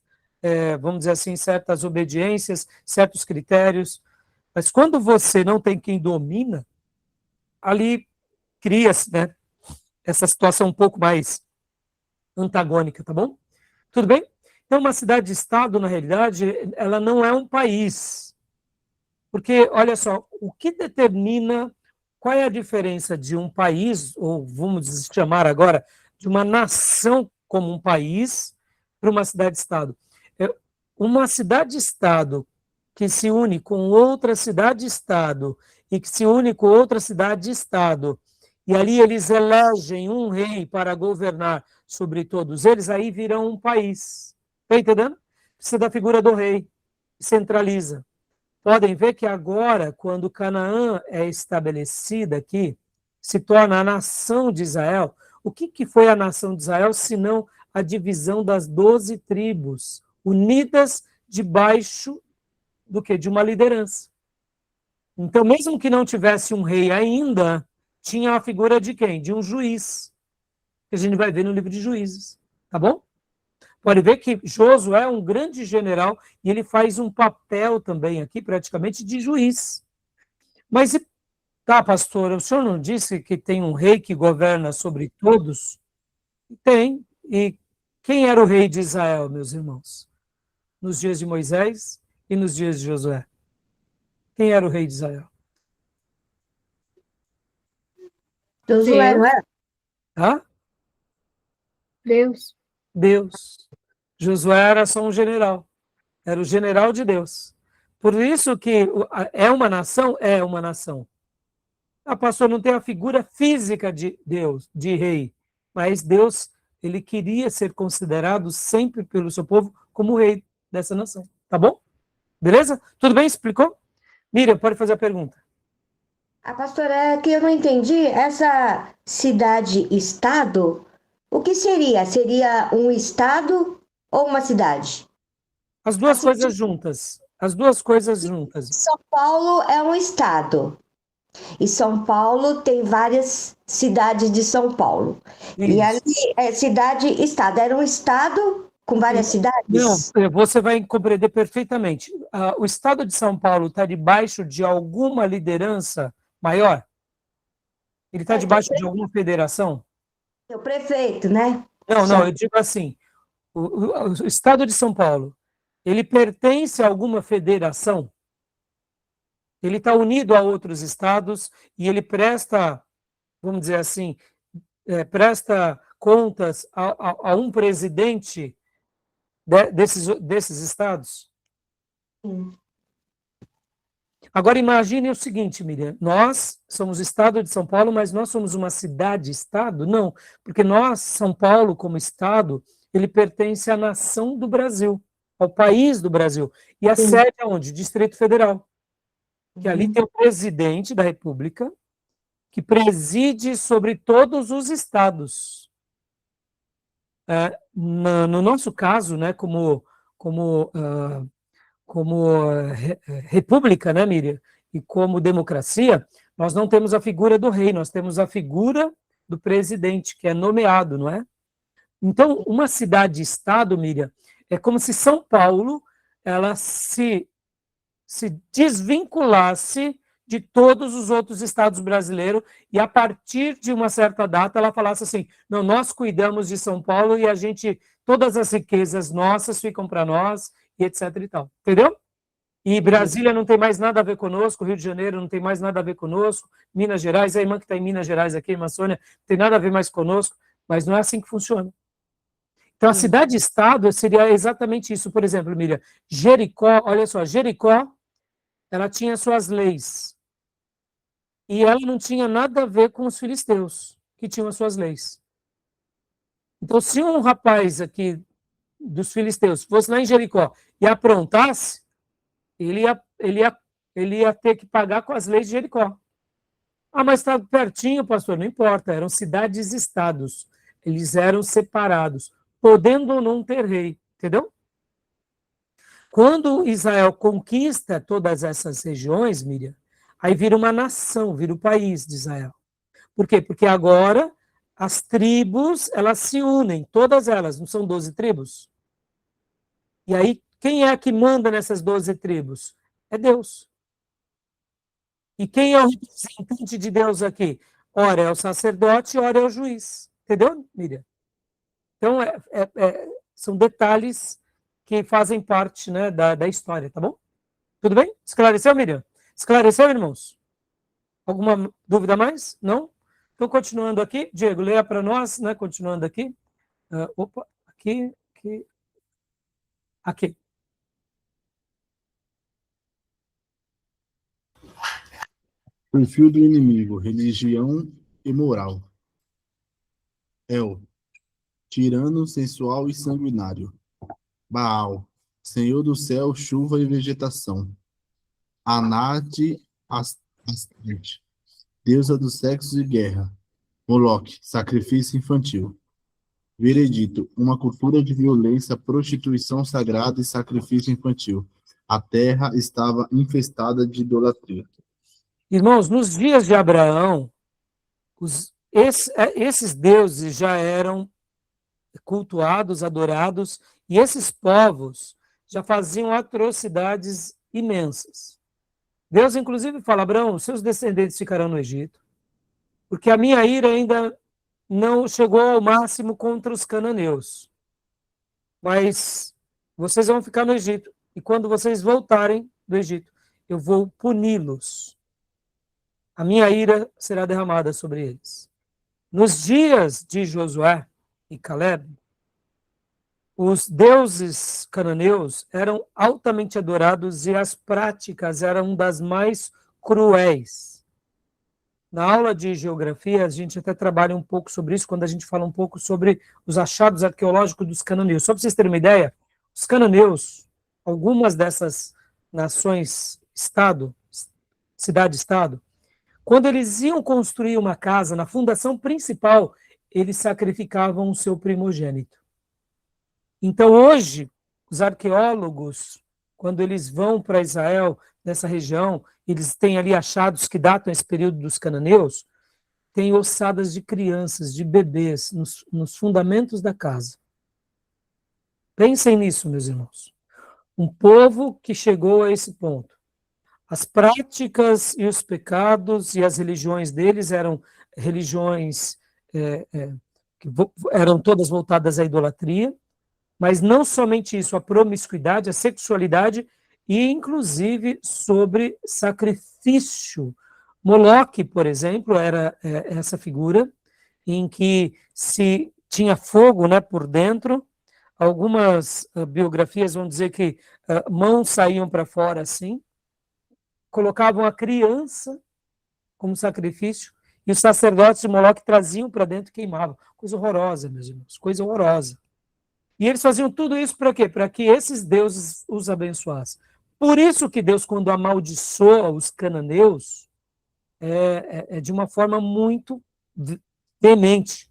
vamos dizer assim, certas obediências, certos critérios. Mas quando você não tem quem domina, ali cria-se, né, essa situação um pouco mais antagônica, tá bom? Tudo bem? Então, uma cidade-estado, na realidade, ela não é um país. Porque, olha só, o que determina qual é a diferença de um país, ou vamos chamar agora, de uma nação como um país, para uma cidade-estado? Uma cidade-estado que se une com outra cidade-estado e que se une com outra cidade-estado, e ali eles elegem um rei para governar sobre todos eles, aí virão um país. Está entendendo? Precisa da figura do rei, centraliza. Podem ver que agora, quando Canaã é estabelecida aqui, se torna a nação de Israel. O que foi a nação de Israel, senão a divisão das 12 tribos, unidas debaixo do quê? De uma liderança. Então, mesmo que não tivesse um rei ainda, tinha a figura de quem? De um juiz, que a gente vai ver no livro de Juízes, tá bom? Pode ver que Josué é um grande general e ele faz um papel também aqui, praticamente, de juiz. Mas, tá, pastor, o senhor não disse que tem um rei que governa sobre todos? Tem. E quem era o rei de Israel, meus irmãos? Nos dias de Moisés e nos dias de Josué? Quem era o rei de Israel? Josué, não é? Hã? Deus. Deus. Josué era só um general. Era o general de Deus. Por isso que é uma nação? É uma nação. A pastor não tem a figura física de Deus, de rei, mas Deus, ele queria ser considerado sempre pelo seu povo como rei dessa nação. Tá bom? Beleza? Tudo bem? Explicou? Miriam, pode fazer a pergunta. A pastora, é que eu não entendi, essa cidade-estado, o que seria? Seria um estado ou uma cidade? As duas coisas juntas. As duas coisas juntas. São Paulo é um estado. E São Paulo tem várias cidades de São Paulo. Isso. E ali, cidade-estado, era um estado com várias cidades? Não, você vai compreender perfeitamente. O estado de São Paulo está debaixo de alguma liderança maior? Ele está debaixo de alguma federação? O prefeito, né? Não, eu digo assim, o estado de São Paulo, ele pertence a alguma federação? Ele está unido a outros estados e ele presta, vamos dizer assim, presta contas a um presidente desses estados? Agora imagine o seguinte, Miriam, nós somos o estado de São Paulo, mas nós somos uma cidade-estado? Não, porque nós, São Paulo, como estado, ele pertence à nação do Brasil, ao país do Brasil. E a sede é onde? Distrito Federal. Que ali tem o presidente da República, que preside sobre todos os estados. No nosso caso, né, como república, né, Miriam, e como democracia, nós não temos a figura do rei, nós temos a figura do presidente, que é nomeado, não é? Então, uma cidade-estado, Miriam, é como se São Paulo ela se desvinculasse de todos os outros estados brasileiros e, a partir de uma certa data, ela falasse assim, não, nós cuidamos de São Paulo e todas as riquezas nossas ficam para nós, e etc e tal, entendeu? E Brasília não tem mais nada a ver conosco, Rio de Janeiro não tem mais nada a ver conosco, Minas Gerais, a irmã que está em Minas Gerais aqui, a irmã Sônia, não tem nada a ver mais conosco, mas não é assim que funciona. Então, a cidade-estado seria exatamente isso. Por exemplo, Miriam, Jericó, olha só, Jericó, ela tinha suas leis. E ela não tinha nada a ver com os filisteus, que tinham as suas leis. Então, se um rapaz aqui dos filisteus fosse lá em Jericó e aprontasse, ele ia ter que pagar com as leis de Jericó. Ah, mas está pertinho, pastor. Não importa, eram cidades-estados. Eles eram separados, podendo ou não ter rei, entendeu? Quando Israel conquista todas essas regiões, Miriam, aí vira uma nação, vira o país de Israel. Por quê? Porque agora as tribos, elas se unem, todas elas, não são 12 tribos? E aí, quem é que manda nessas 12 tribos? É Deus. E quem é o representante de Deus aqui? Ora é o sacerdote, ora é o juiz. Entendeu, Miriam? Então, são detalhes que fazem parte, né, da história, tá bom? Tudo bem? Esclareceu, Miriam? Esclareceu, irmãos? Alguma dúvida mais? Não? Então, continuando aqui, Diego, leia para nós, né, continuando aqui. Aqui. Perfil do inimigo, religião e moral. El, tirano, sensual e sanguinário. Baal, senhor do céu, chuva e vegetação. Anate, Astarte, deusa do sexo e guerra. Moloque, sacrifício infantil. Veredito, uma cultura de violência, prostituição sagrada e sacrifício infantil. A terra estava infestada de idolatria. Irmãos, nos dias de Abraão, esses deuses já eram cultuados, adorados, e esses povos já faziam atrocidades imensas. Deus, inclusive, fala, Abraão, seus descendentes ficarão no Egito, porque a minha ira ainda não chegou ao máximo contra os cananeus, mas vocês vão ficar no Egito, e quando vocês voltarem do Egito, eu vou puni-los. A minha ira será derramada sobre eles. Nos dias de Josué e Caleb, os deuses cananeus eram altamente adorados e as práticas eram das mais cruéis. Na aula de geografia, a gente até trabalha um pouco sobre isso, quando a gente fala um pouco sobre os achados arqueológicos dos cananeus. Só para vocês terem uma ideia, os cananeus, algumas dessas nações-estado, cidade-estado, quando eles iam construir uma casa, na fundação principal, eles sacrificavam o seu primogênito. Então, hoje, os arqueólogos, quando eles vão para Israel, nessa região, eles têm ali achados que datam esse período dos cananeus, tem ossadas de crianças, de bebês, nos fundamentos da casa. Pensem nisso, meus irmãos. Um povo que chegou a esse ponto. As práticas e os pecados e as religiões deles eram religiões que eram todas voltadas à idolatria, mas não somente isso, a promiscuidade, a sexualidade e, inclusive, sobre sacrifício. Moloque, por exemplo, era essa figura em que se tinha fogo, né, por dentro. Algumas biografias vão dizer que mãos saíam para fora assim, colocavam a criança como sacrifício e os sacerdotes de Moloque traziam para dentro e queimavam. Coisa horrorosa, meus irmãos, coisa horrorosa. E eles faziam tudo isso para quê? Para que esses deuses os abençoassem. Por isso que Deus, quando amaldiçoa os cananeus, é de uma forma muito veemente,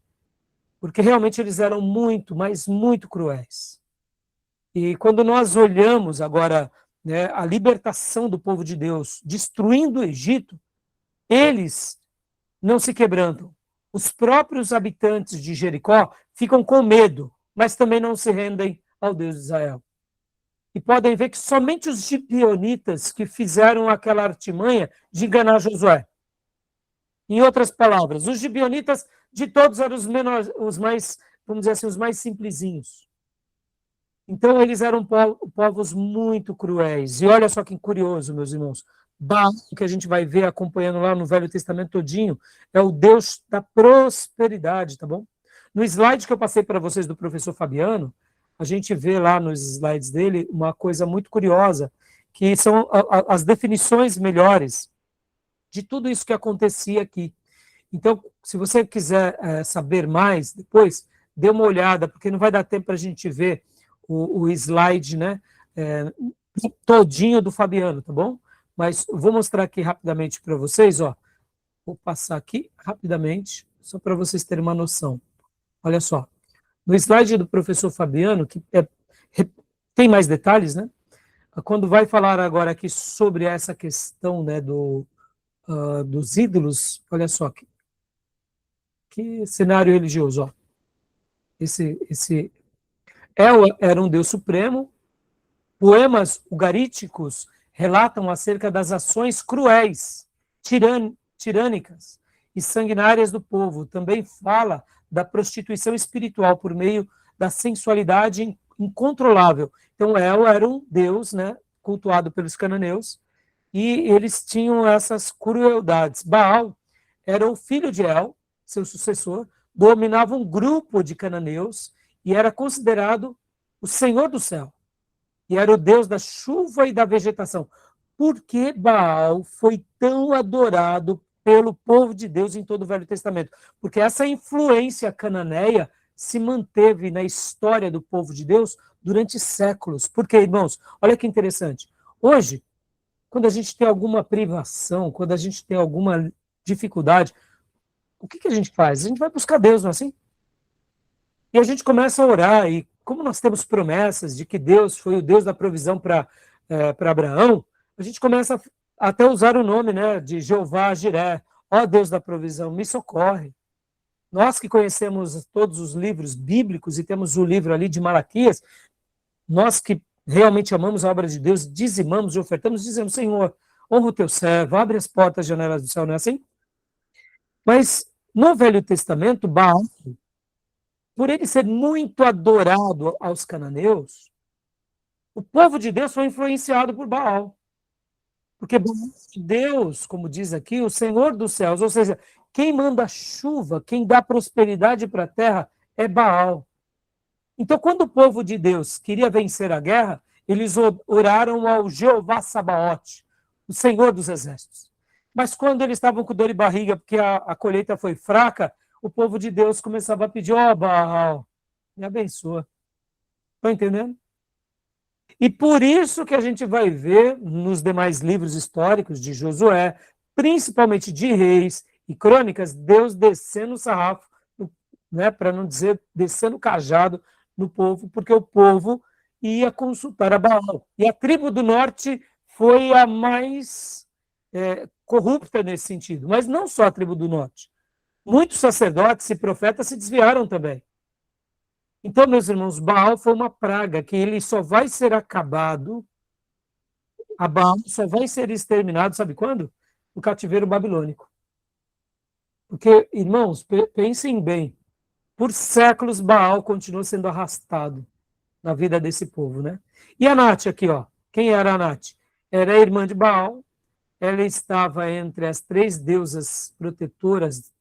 porque realmente eles eram muito, mas muito cruéis. E quando nós olhamos agora, né, a libertação do povo de Deus, destruindo o Egito, eles não se quebrantam. Os próprios habitantes de Jericó ficam com medo, mas também não se rendem ao Deus de Israel. E podem ver que somente os gibeonitas que fizeram aquela artimanha de enganar Josué. Em outras palavras, os gibeonitas de todos eram os mais, vamos dizer assim, os mais simplesinhos. Então eles eram povos muito cruéis. E olha só que curioso, meus irmãos. Baal, que a gente vai ver acompanhando lá no Velho Testamento todinho, é o Deus da prosperidade, tá bom? No slide que eu passei para vocês do professor Fabiano, a gente vê lá nos slides dele uma coisa muito curiosa, que são as definições melhores de tudo isso que acontecia aqui. Então, se você quiser saber mais depois, dê uma olhada, porque não vai dar tempo para a gente ver o slide, né, todinho do Fabiano, tá bom? Mas vou mostrar aqui rapidamente para vocês, ó. Vou passar aqui rapidamente, só para vocês terem uma noção. Olha só. No slide do professor Fabiano, que tem mais detalhes, né? Quando vai falar agora aqui sobre essa questão, né, dos ídolos, olha só que cenário religioso, ó. Esse El era um Deus supremo. Poemas ugaríticos relatam acerca das ações cruéis, tirânicas e sanguinárias do povo. Também fala da prostituição espiritual por meio da sensualidade incontrolável. Então, El era um deus, né, cultuado pelos cananeus, e eles tinham essas crueldades. Baal era o filho de El, seu sucessor, dominava um grupo de cananeus e era considerado o senhor do céu. E era o Deus da chuva e da vegetação. Por que Baal foi tão adorado pelo povo de Deus em todo o Velho Testamento? Porque essa influência cananeia se manteve na história do povo de Deus durante séculos. Porque, irmãos, olha que interessante. Hoje, quando a gente tem alguma privação, quando a gente tem alguma dificuldade, o que a gente faz? A gente vai buscar Deus, não é assim? E a gente começa a orar, e como nós temos promessas de que Deus foi o Deus da provisão para Abraão, a gente começa até a usar o nome, né, de Jeová Jiré, ó Deus da provisão, me socorre. Nós que conhecemos todos os livros bíblicos e temos o livro ali de Malaquias, nós que realmente amamos a obra de Deus, dizimamos e ofertamos, dizemos, Senhor, honra o teu servo, abre as portas, janelas do céu, não é assim? Mas no Velho Testamento, Baal, por ele ser muito adorado aos cananeus, o povo de Deus foi influenciado por Baal. Porque Deus, como diz aqui, o Senhor dos céus, ou seja, quem manda chuva, quem dá prosperidade para a terra é Baal. Então, quando o povo de Deus queria vencer a guerra, eles oraram ao Jeová Sabaote, o Senhor dos exércitos. Mas quando eles estavam com dor de barriga, porque a colheita foi fraca, o povo de Deus começava a pedir, ó Baal, me abençoa. Estão entendendo? E por isso que a gente vai ver nos demais livros históricos de Josué, principalmente de Reis e Crônicas, Deus descendo o sarrafo, né, para não dizer descendo o cajado no povo, porque o povo ia consultar a Baal. E a tribo do norte foi a mais corrupta nesse sentido, mas não só a tribo do norte. Muitos sacerdotes e profetas se desviaram também. Então, meus irmãos, Baal foi uma praga que ele só vai ser acabado, a Baal só vai ser exterminado, sabe quando? No cativeiro babilônico. Porque, irmãos, pensem bem, por séculos Baal continuou sendo arrastado na vida desse povo, né? E a Nath aqui, ó. Quem era a Nath? Era a irmã de Baal. Ela estava entre as 3 deusas protetoras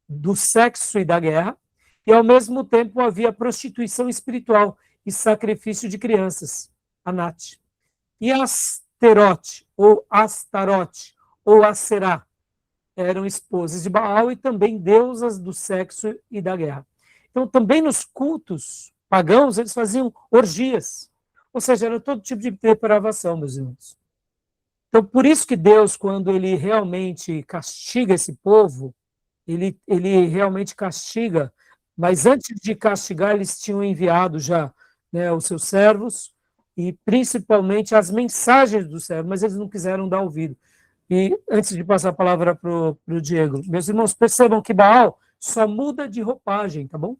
do sexo e da guerra, e ao mesmo tempo havia prostituição espiritual e sacrifício de crianças, a Nath. E Asterote, ou Astarote, ou Aserá, eram esposas de Baal e também deusas do sexo e da guerra. Então, também nos cultos pagãos, eles faziam orgias, ou seja, era todo tipo de depravação, meus irmãos. Então, por isso que Deus, quando ele realmente castiga esse povo, ele realmente castiga, mas antes de castigar, eles tinham enviado já, né, os seus servos, e principalmente as mensagens dos servos, mas eles não quiseram dar ouvido. E antes de passar a palavra para o Diego, meus irmãos, percebam que Baal só muda de roupagem, tá bom?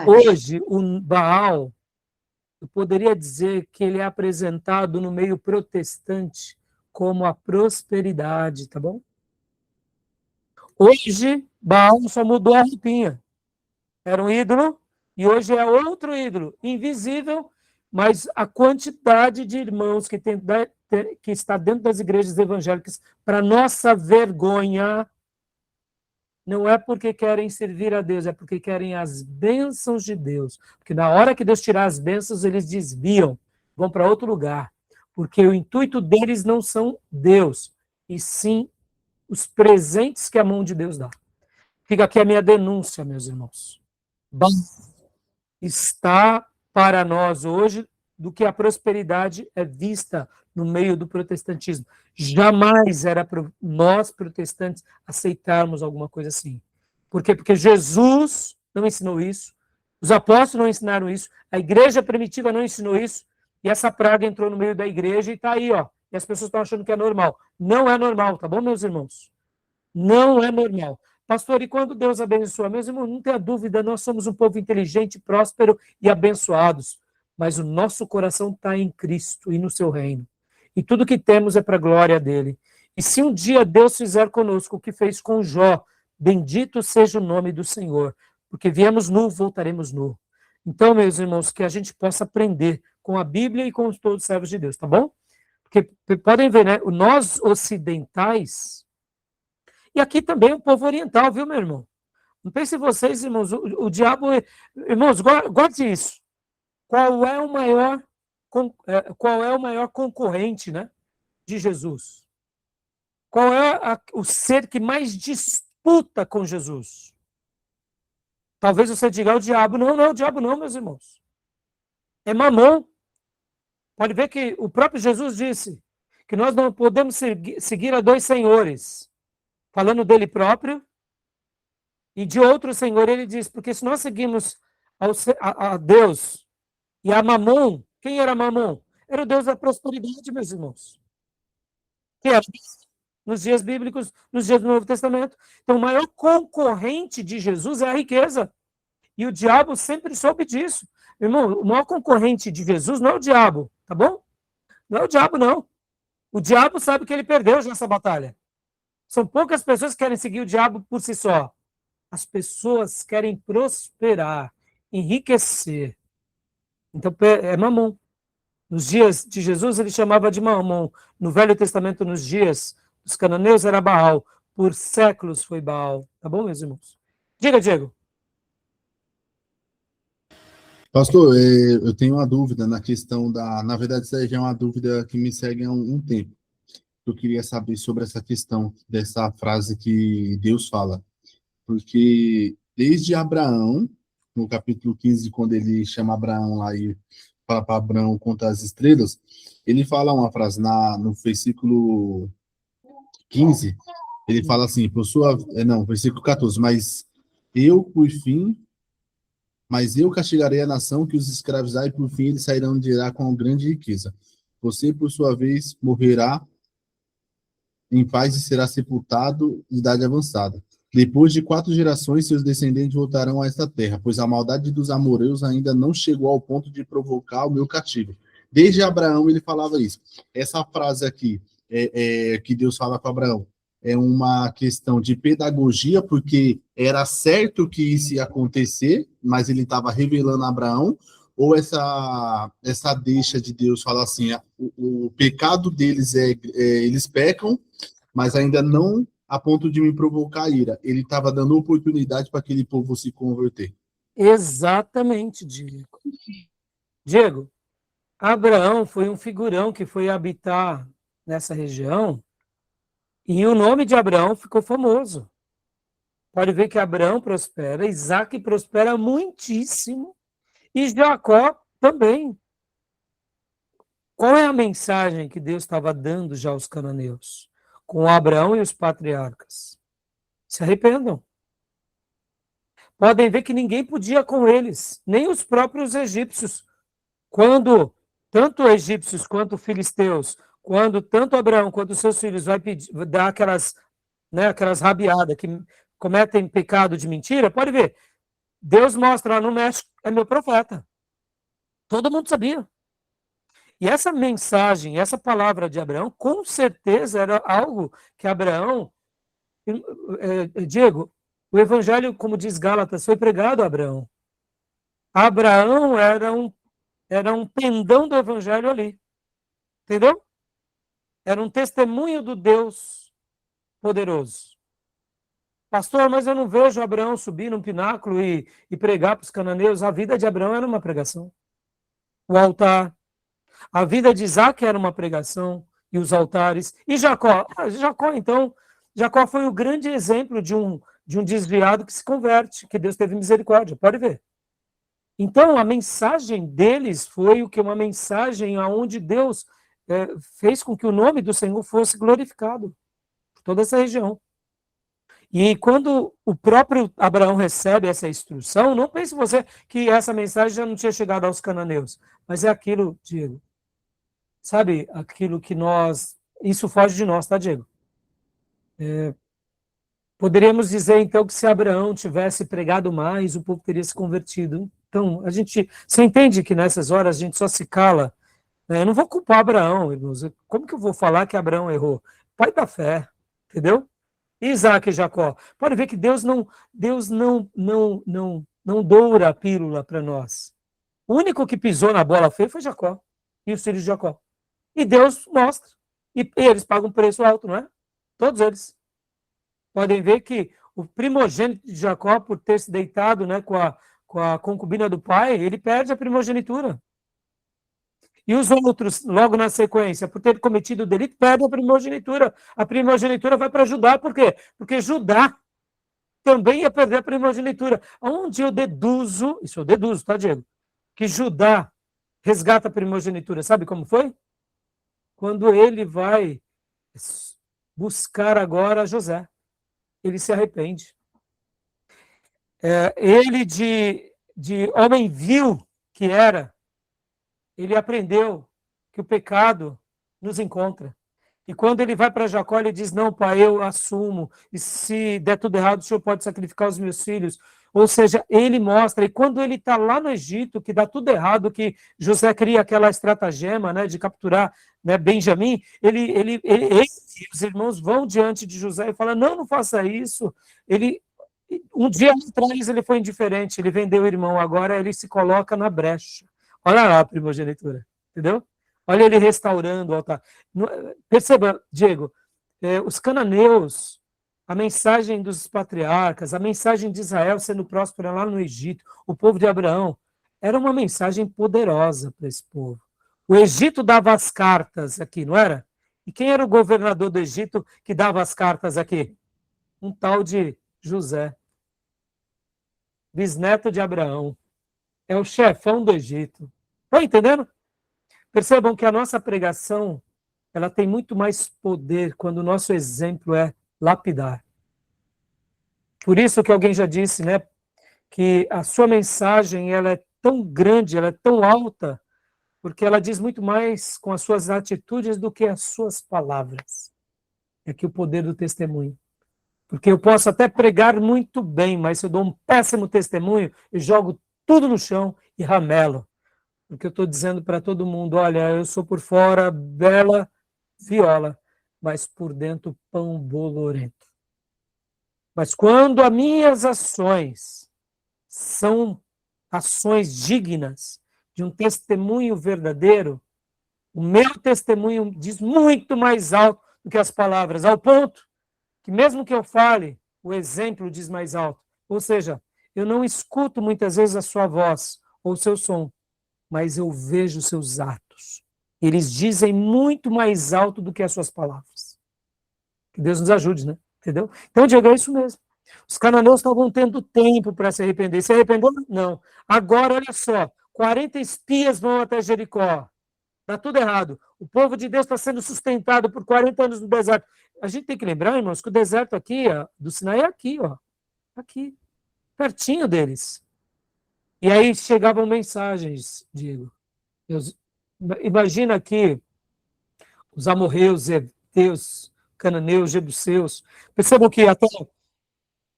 Hoje, o Baal, eu poderia dizer que ele é apresentado no meio protestante como a prosperidade, tá bom? Hoje, Baal só mudou a roupinha. Era um ídolo, e hoje é outro ídolo, invisível, mas a quantidade de irmãos que está dentro das igrejas evangélicas, para nossa vergonha, não é porque querem servir a Deus, é porque querem as bênçãos de Deus. Porque na hora que Deus tirar as bênçãos, eles desviam, vão para outro lugar. Porque o intuito deles não são Deus, e sim os presentes que a mão de Deus dá. Fica aqui a minha denúncia, meus irmãos. Está para nós hoje do que a prosperidade é vista no meio do protestantismo. Jamais era para nós, protestantes, aceitarmos alguma coisa assim. Por quê? Porque Jesus não ensinou isso, os apóstolos não ensinaram isso, a igreja primitiva não ensinou isso, e essa praga entrou no meio da igreja e está aí, ó. E as pessoas estão achando que é normal. Não é normal, tá bom, meus irmãos? Não é normal. Pastor, e quando Deus abençoa? Meus irmãos, não tenha dúvida, nós somos um povo inteligente, próspero e abençoados, mas o nosso coração está em Cristo e no seu reino. E tudo que temos é para a glória dele. E se um dia Deus fizer conosco o que fez com Jó, bendito seja o nome do Senhor, porque viemos nu, voltaremos nu. Então, meus irmãos, que a gente possa aprender com a Bíblia e com todos os servos de Deus, tá bom? Porque podem ver, né? Nós ocidentais, e aqui também o povo oriental, viu, meu irmão? Não pense vocês, irmãos, o diabo... Irmãos, guarde isso. Qual é o maior concorrente, né, de Jesus? Qual é o ser que mais disputa com Jesus? Talvez você diga, é o diabo. Não, não é o diabo não, meus irmãos. É Mamon. Pode ver que o próprio Jesus disse que nós não podemos seguir a 2 senhores. Falando dele próprio e de outro senhor, ele diz, porque se nós seguimos a Deus e a Mamon, quem era Mamon? Era o Deus da prosperidade, meus irmãos. Que era nos dias bíblicos, nos dias do Novo Testamento. Então, o maior concorrente de Jesus é a riqueza. E o diabo sempre soube disso. Irmão, o maior concorrente de Jesus não é o diabo, tá bom? Não é o diabo, não. O diabo sabe que ele perdeu já essa batalha. São poucas pessoas que querem seguir o diabo por si só. As pessoas querem prosperar, enriquecer. Então, é Mamon. Nos dias de Jesus, ele chamava de Mamon. No Velho Testamento, nos dias dos cananeus, era Baal. Por séculos foi Baal. Tá bom, meus irmãos? Diga, Diego. Pastor, eu tenho uma dúvida na questão da... Na verdade, isso aí já é uma dúvida que me segue há um tempo. Eu queria saber sobre essa questão dessa frase que Deus fala. Porque desde Abraão, no capítulo 15, quando ele chama Abraão lá e fala para Abraão contar as estrelas, ele fala uma frase no versículo 15, ele fala assim, versículo 14, mas eu castigarei a nação que os escravizar e por fim eles sairão de lá com grande riqueza. Você, por sua vez, morrerá em paz e será sepultado em idade avançada. Depois de 4 gerações, seus descendentes voltarão a esta terra, pois a maldade dos amorreus ainda não chegou ao ponto de provocar o meu cativo. Desde Abraão ele falava isso. Essa frase aqui, que Deus fala com Abraão, é uma questão de pedagogia, porque era certo que isso ia acontecer, mas ele estava revelando a Abraão, ou essa deixa de Deus falar assim, o pecado deles eles pecam, mas ainda não a ponto de me provocar ira. Ele estava dando oportunidade para aquele povo se converter. Exatamente, Diego. Diego, Abraão foi um figurão que foi habitar nessa região e o nome de Abraão ficou famoso. Pode ver que Abraão prospera, Isaac prospera muitíssimo e Jacó também. Qual é a mensagem que Deus estava dando já aos cananeus? Com Abraão e os patriarcas. Se arrependam. Podem ver que ninguém podia com eles, nem os próprios egípcios. Quando tanto egípcios quanto filisteus, quando tanto Abraão quanto seus filhos vai dar aquelas rabiadas que cometem pecado de mentira, pode ver. Deus mostra, não mexe, é meu profeta. Todo mundo sabia. E essa mensagem, essa palavra de Abraão, com certeza era algo que Abraão... Diego, o evangelho, como diz Gálatas, foi pregado a Abraão. Abraão era um pendão do evangelho ali. Entendeu? Era um testemunho do Deus poderoso. Pastor, mas eu não vejo Abraão subir num pináculo e pregar para os cananeus. A vida de Abraão era uma pregação. O altar. A vida de Isaac era uma pregação, e os altares. E Jacó? Jacó foi o grande exemplo de um desviado que se converte, que Deus teve misericórdia, pode ver. Então, a mensagem deles foi uma mensagem onde Deus fez com que o nome do Senhor fosse glorificado por toda essa região. E quando o próprio Abraão recebe essa instrução, não pense você que essa mensagem já não tinha chegado aos cananeus, mas é aquilo, Diego, sabe, aquilo que isso foge de nós, tá, Diego? Poderíamos dizer, então, que se Abraão tivesse pregado mais, o povo teria se convertido. Então, você entende que nessas horas a gente só se cala, né? Eu não vou culpar Abraão, irmãos. Como que eu vou falar que Abraão errou? Pai da fé, entendeu? Isaac e Jacó. Pode ver que Deus não doura a pílula para nós. O único que pisou na bola feia foi Jacó e os filhos de Jacó. E Deus mostra. E eles pagam um preço alto, não é? Todos eles. Podem ver que o primogênito de Jacó, por ter se deitado, né, com a concubina do pai, ele perde a primogenitura. E os outros, logo na sequência, por ter cometido o delito, perdem a primogenitura. A primogenitura vai para Judá, por quê? Porque Judá também ia perder a primogenitura. Onde eu deduzo, isso eu deduzo, tá, Diego? Que Judá resgata a primogenitura. Sabe como foi? Quando ele vai buscar agora José. Ele se arrepende. Ele, de homem vil que era, ele aprendeu que o pecado nos encontra. E quando ele vai para Jacó, ele diz, não, pai, eu assumo, e se der tudo errado, o senhor pode sacrificar os meus filhos. Ou seja, ele mostra, e quando ele está lá no Egito, que dá tudo errado, que José cria aquela estratagema, né, de capturar, né, Benjamim, os irmãos vão diante de José e falam, não faça isso. Um dia atrás ele foi indiferente, ele vendeu o irmão, agora ele se coloca na brecha. Olha lá a primogenitura, entendeu? Olha ele restaurando o altar. Perceba, Diego, os cananeus, a mensagem dos patriarcas, a mensagem de Israel sendo próspera lá no Egito, o povo de Abraão, era uma mensagem poderosa para esse povo. O Egito dava as cartas aqui, não era? E quem era o governador do Egito que dava as cartas aqui? Um tal de José, bisneto de Abraão. É o chefão do Egito. Estão entendendo? Percebam que a nossa pregação, ela tem muito mais poder quando o nosso exemplo é lapidar. Por isso que alguém já disse, né, que a sua mensagem ela é tão grande, ela é tão alta, porque ela diz muito mais com as suas atitudes do que as suas palavras. É aqui o poder do testemunho. Porque eu posso até pregar muito bem, mas se eu dou um péssimo testemunho, eu jogo tudo no chão e ramelo. Porque eu estou dizendo para todo mundo, olha, eu sou por fora bela viola, mas por dentro pão bolorento. Mas quando as minhas ações são ações dignas de um testemunho verdadeiro, o meu testemunho diz muito mais alto do que as palavras, ao ponto que mesmo que eu fale, o exemplo diz mais alto. Ou seja, eu não escuto muitas vezes a sua voz ou o seu som, mas eu vejo os seus atos. Eles dizem muito mais alto do que as suas palavras. Que Deus nos ajude, né? Entendeu? Então, Diego, é isso mesmo. Os cananeus estavam tendo tempo para se arrepender. Se arrependeu? Não. Agora, olha só, 40 espias vão até Jericó. Está tudo errado. O povo de Deus está sendo sustentado por 40 anos no deserto. A gente tem que lembrar, irmãos, que o deserto aqui, ó, do Sinai é aqui, ó. Aqui. Pertinho deles. E aí chegavam mensagens, Diego. Imagina aqui os amorreus, heteus, cananeus, jebuseus. Percebam que até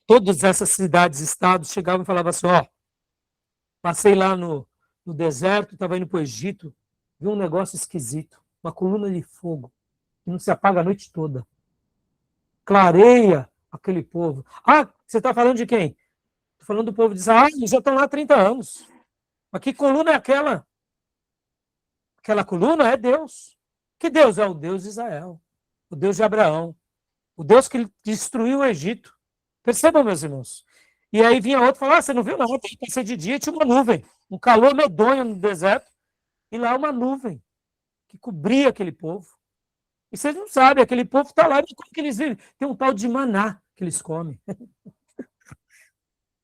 todas essas cidades, estados, chegavam e falavam assim, ó, passei lá no deserto, estava indo para o Egito, vi um negócio esquisito, uma coluna de fogo, que não se apaga a noite toda. Clareia aquele povo. Ah, você está falando de quem? Estou falando do povo de Israel. Ah, eles já estão lá há 30 anos. Mas que coluna é aquela? Aquela coluna é Deus. Que Deus? É o Deus de Israel. O Deus de Abraão. O Deus que destruiu o Egito. Percebam, meus irmãos? E aí vinha outro e falava, você não viu nada, tem que ser de dia, tinha uma nuvem. Um calor medonho no deserto. E lá uma nuvem que cobria aquele povo. E vocês não sabem, aquele povo está lá, como que eles vivem? Tem um tal de maná que eles comem.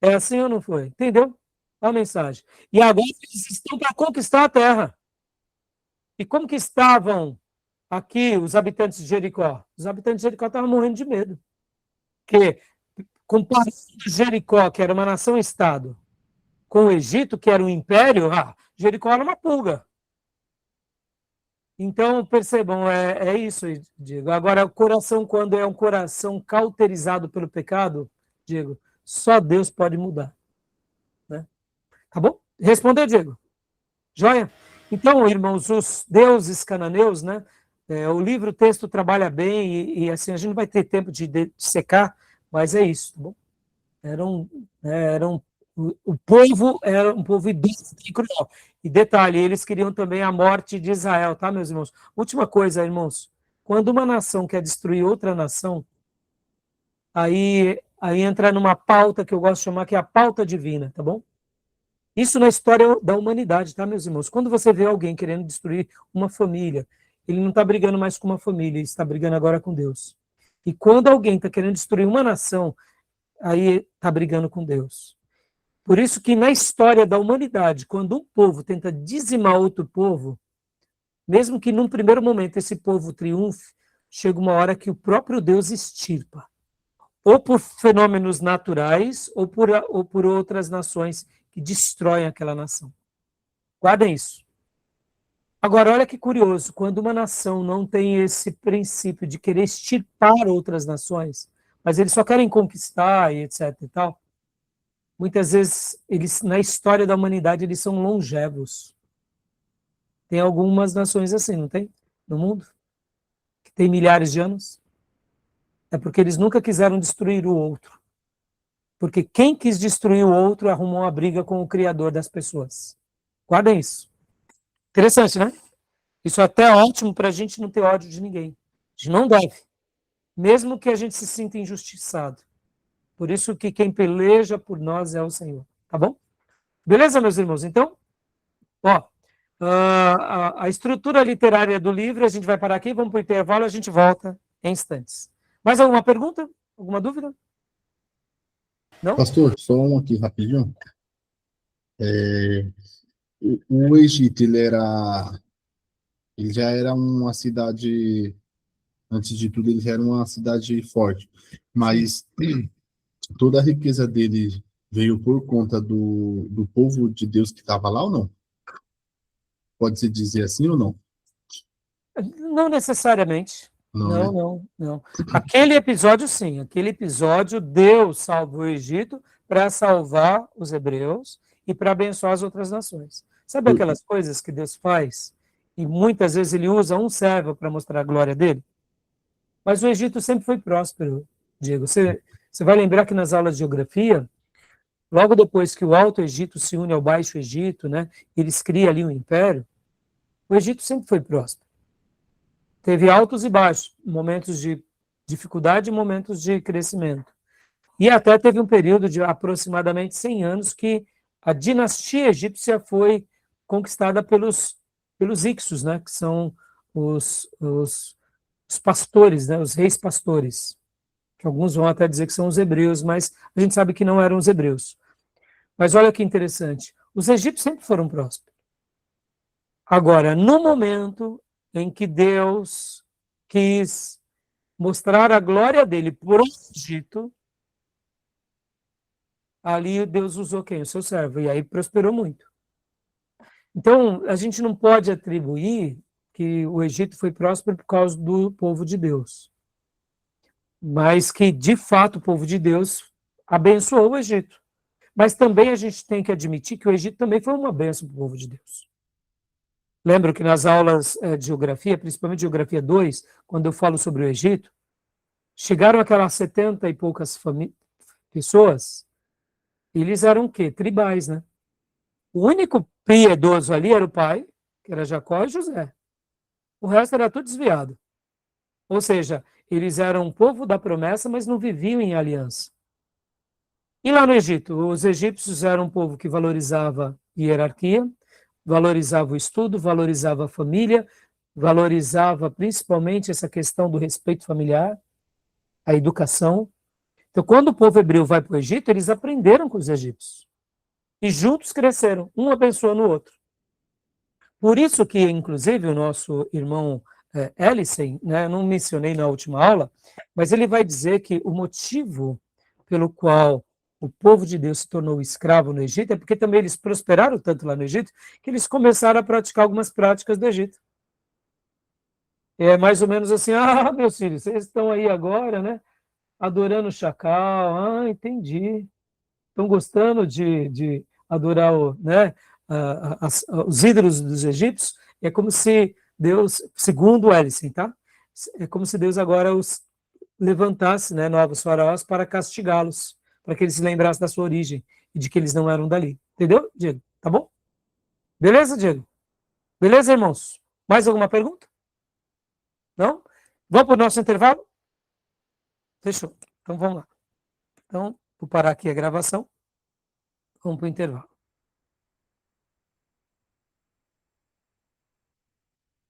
É assim ou não foi? Entendeu? Olha a mensagem. E agora eles estão para conquistar a terra. E como que estavam aqui os habitantes de Jericó? Os habitantes de Jericó estavam morrendo de medo. Porque, comparando Jericó, que era uma nação-estado, com o Egito, que era um império, Jericó era uma pulga. Então, percebam, é isso, Diego. Agora, o coração, quando é um coração cauterizado pelo pecado, Diego, só Deus pode mudar. Né? Tá bom? Respondeu, Diego? Joia? Então, irmãos, os deuses cananeus, né? O livro, o texto trabalha bem e assim, a gente não vai ter tempo de secar, mas é isso, tá bom? O povo era um povo idoso e cruel. E detalhe, eles queriam também a morte de Israel, tá, meus irmãos? Última coisa, irmãos, quando uma nação quer destruir outra nação, aí entra numa pauta que eu gosto de chamar que é a pauta divina, tá bom? Isso na história da humanidade, tá, meus irmãos? Quando você vê alguém querendo destruir uma família, ele não está brigando mais com uma família, ele está brigando agora com Deus. E quando alguém está querendo destruir uma nação, aí está brigando com Deus. Por isso que na história da humanidade, quando um povo tenta dizimar outro povo, mesmo que num primeiro momento esse povo triunfe, chega uma hora que o próprio Deus extirpa. Ou por fenômenos naturais, ou por outras nações que destroem aquela nação. Guardem isso. Agora, olha que curioso, quando uma nação não tem esse princípio de querer extirpar outras nações, mas eles só querem conquistar e etc e tal, muitas vezes, eles, na história da humanidade, eles são longevos. Tem algumas nações assim, não tem? No mundo? Que tem milhares de anos. É porque eles nunca quiseram destruir o outro. Porque quem quis destruir o outro arrumou uma briga com o Criador das pessoas. Guardem isso. Interessante, né? Isso até é ótimo para a gente não ter ódio de ninguém. A gente não deve. Mesmo que a gente se sinta injustiçado. Por isso que quem peleja por nós é o Senhor. Tá bom? Beleza, meus irmãos? Então, ó, a estrutura literária do livro, a gente vai parar aqui, vamos para o intervalo, a gente volta em instantes. Mais alguma pergunta? Alguma dúvida? Não? Pastor, só um aqui rapidinho. O Egito, ele já era uma cidade, antes de tudo, ele já era uma cidade forte, mas toda a riqueza dele veio por conta do povo de Deus que estava lá ou não? Pode-se dizer assim ou não? Não necessariamente. Não, né? Não. Aquele episódio, sim. Aquele episódio, Deus salvou o Egito para salvar os hebreus e para abençoar as outras nações. Sabe aquelas coisas que Deus faz e muitas vezes ele usa um servo para mostrar a glória dele? Mas o Egito sempre foi próspero, Diego. Você vai lembrar que nas aulas de geografia, logo depois que o Alto Egito se une ao Baixo Egito, né, eles criam ali um império, o Egito sempre foi próspero. Teve altos e baixos, momentos de dificuldade e momentos de crescimento. E até teve um período de aproximadamente 100 anos que a dinastia egípcia foi conquistada pelos Hicsos, né, que são os pastores, né, os reis pastores, que alguns vão até dizer que são os hebreus, mas a gente sabe que não eram os hebreus. Mas olha que interessante, os egípcios sempre foram prósperos. Agora, no momento em que Deus quis mostrar a glória dele por um Egito, ali Deus usou quem? O seu servo, e aí prosperou muito. Então, a gente não pode atribuir que o Egito foi próspero por causa do povo de Deus, mas que, de fato, o povo de Deus abençoou o Egito. Mas também a gente tem que admitir que o Egito também foi uma bênção para o povo de Deus. Lembro que nas aulas de geografia, principalmente geografia 2, quando eu falo sobre o Egito, chegaram aquelas 70 e poucas pessoas, eles eram o quê? Tribais, né? O único piedoso ali era o pai, que era Jacó e José. O resto era tudo desviado. Ou seja, eles eram um povo da promessa, mas não viviam em aliança. E lá no Egito, os egípcios eram um povo que valorizava hierarquia, valorizava o estudo, valorizava a família, valorizava principalmente essa questão do respeito familiar, a educação. Então, quando o povo hebreu vai para o Egito, eles aprenderam com os egípcios. E juntos cresceram, um abençoando o outro. Por isso que, inclusive, o nosso irmão Ellison, né, eu não mencionei na última aula, mas ele vai dizer que o motivo pelo qual o povo de Deus se tornou escravo no Egito é porque também eles prosperaram tanto lá no Egito que eles começaram a praticar algumas práticas do Egito. É mais ou menos assim, meus filhos, vocês estão aí agora, né, adorando o chacal, entendi. Estão gostando de adorar os ídolos dos egípcios, é como se Deus, segundo o Ellison, tá? É como se Deus agora os levantasse, né, novos faraós para castigá-los, para que eles se lembrassem da sua origem e de que eles não eram dali. Entendeu, Diego? Tá bom? Beleza, Diego? Beleza, irmãos? Mais alguma pergunta? Não? Vamos para o nosso intervalo? Fechou. Então vamos lá. Então, vou parar aqui a gravação. Vamos para o intervalo.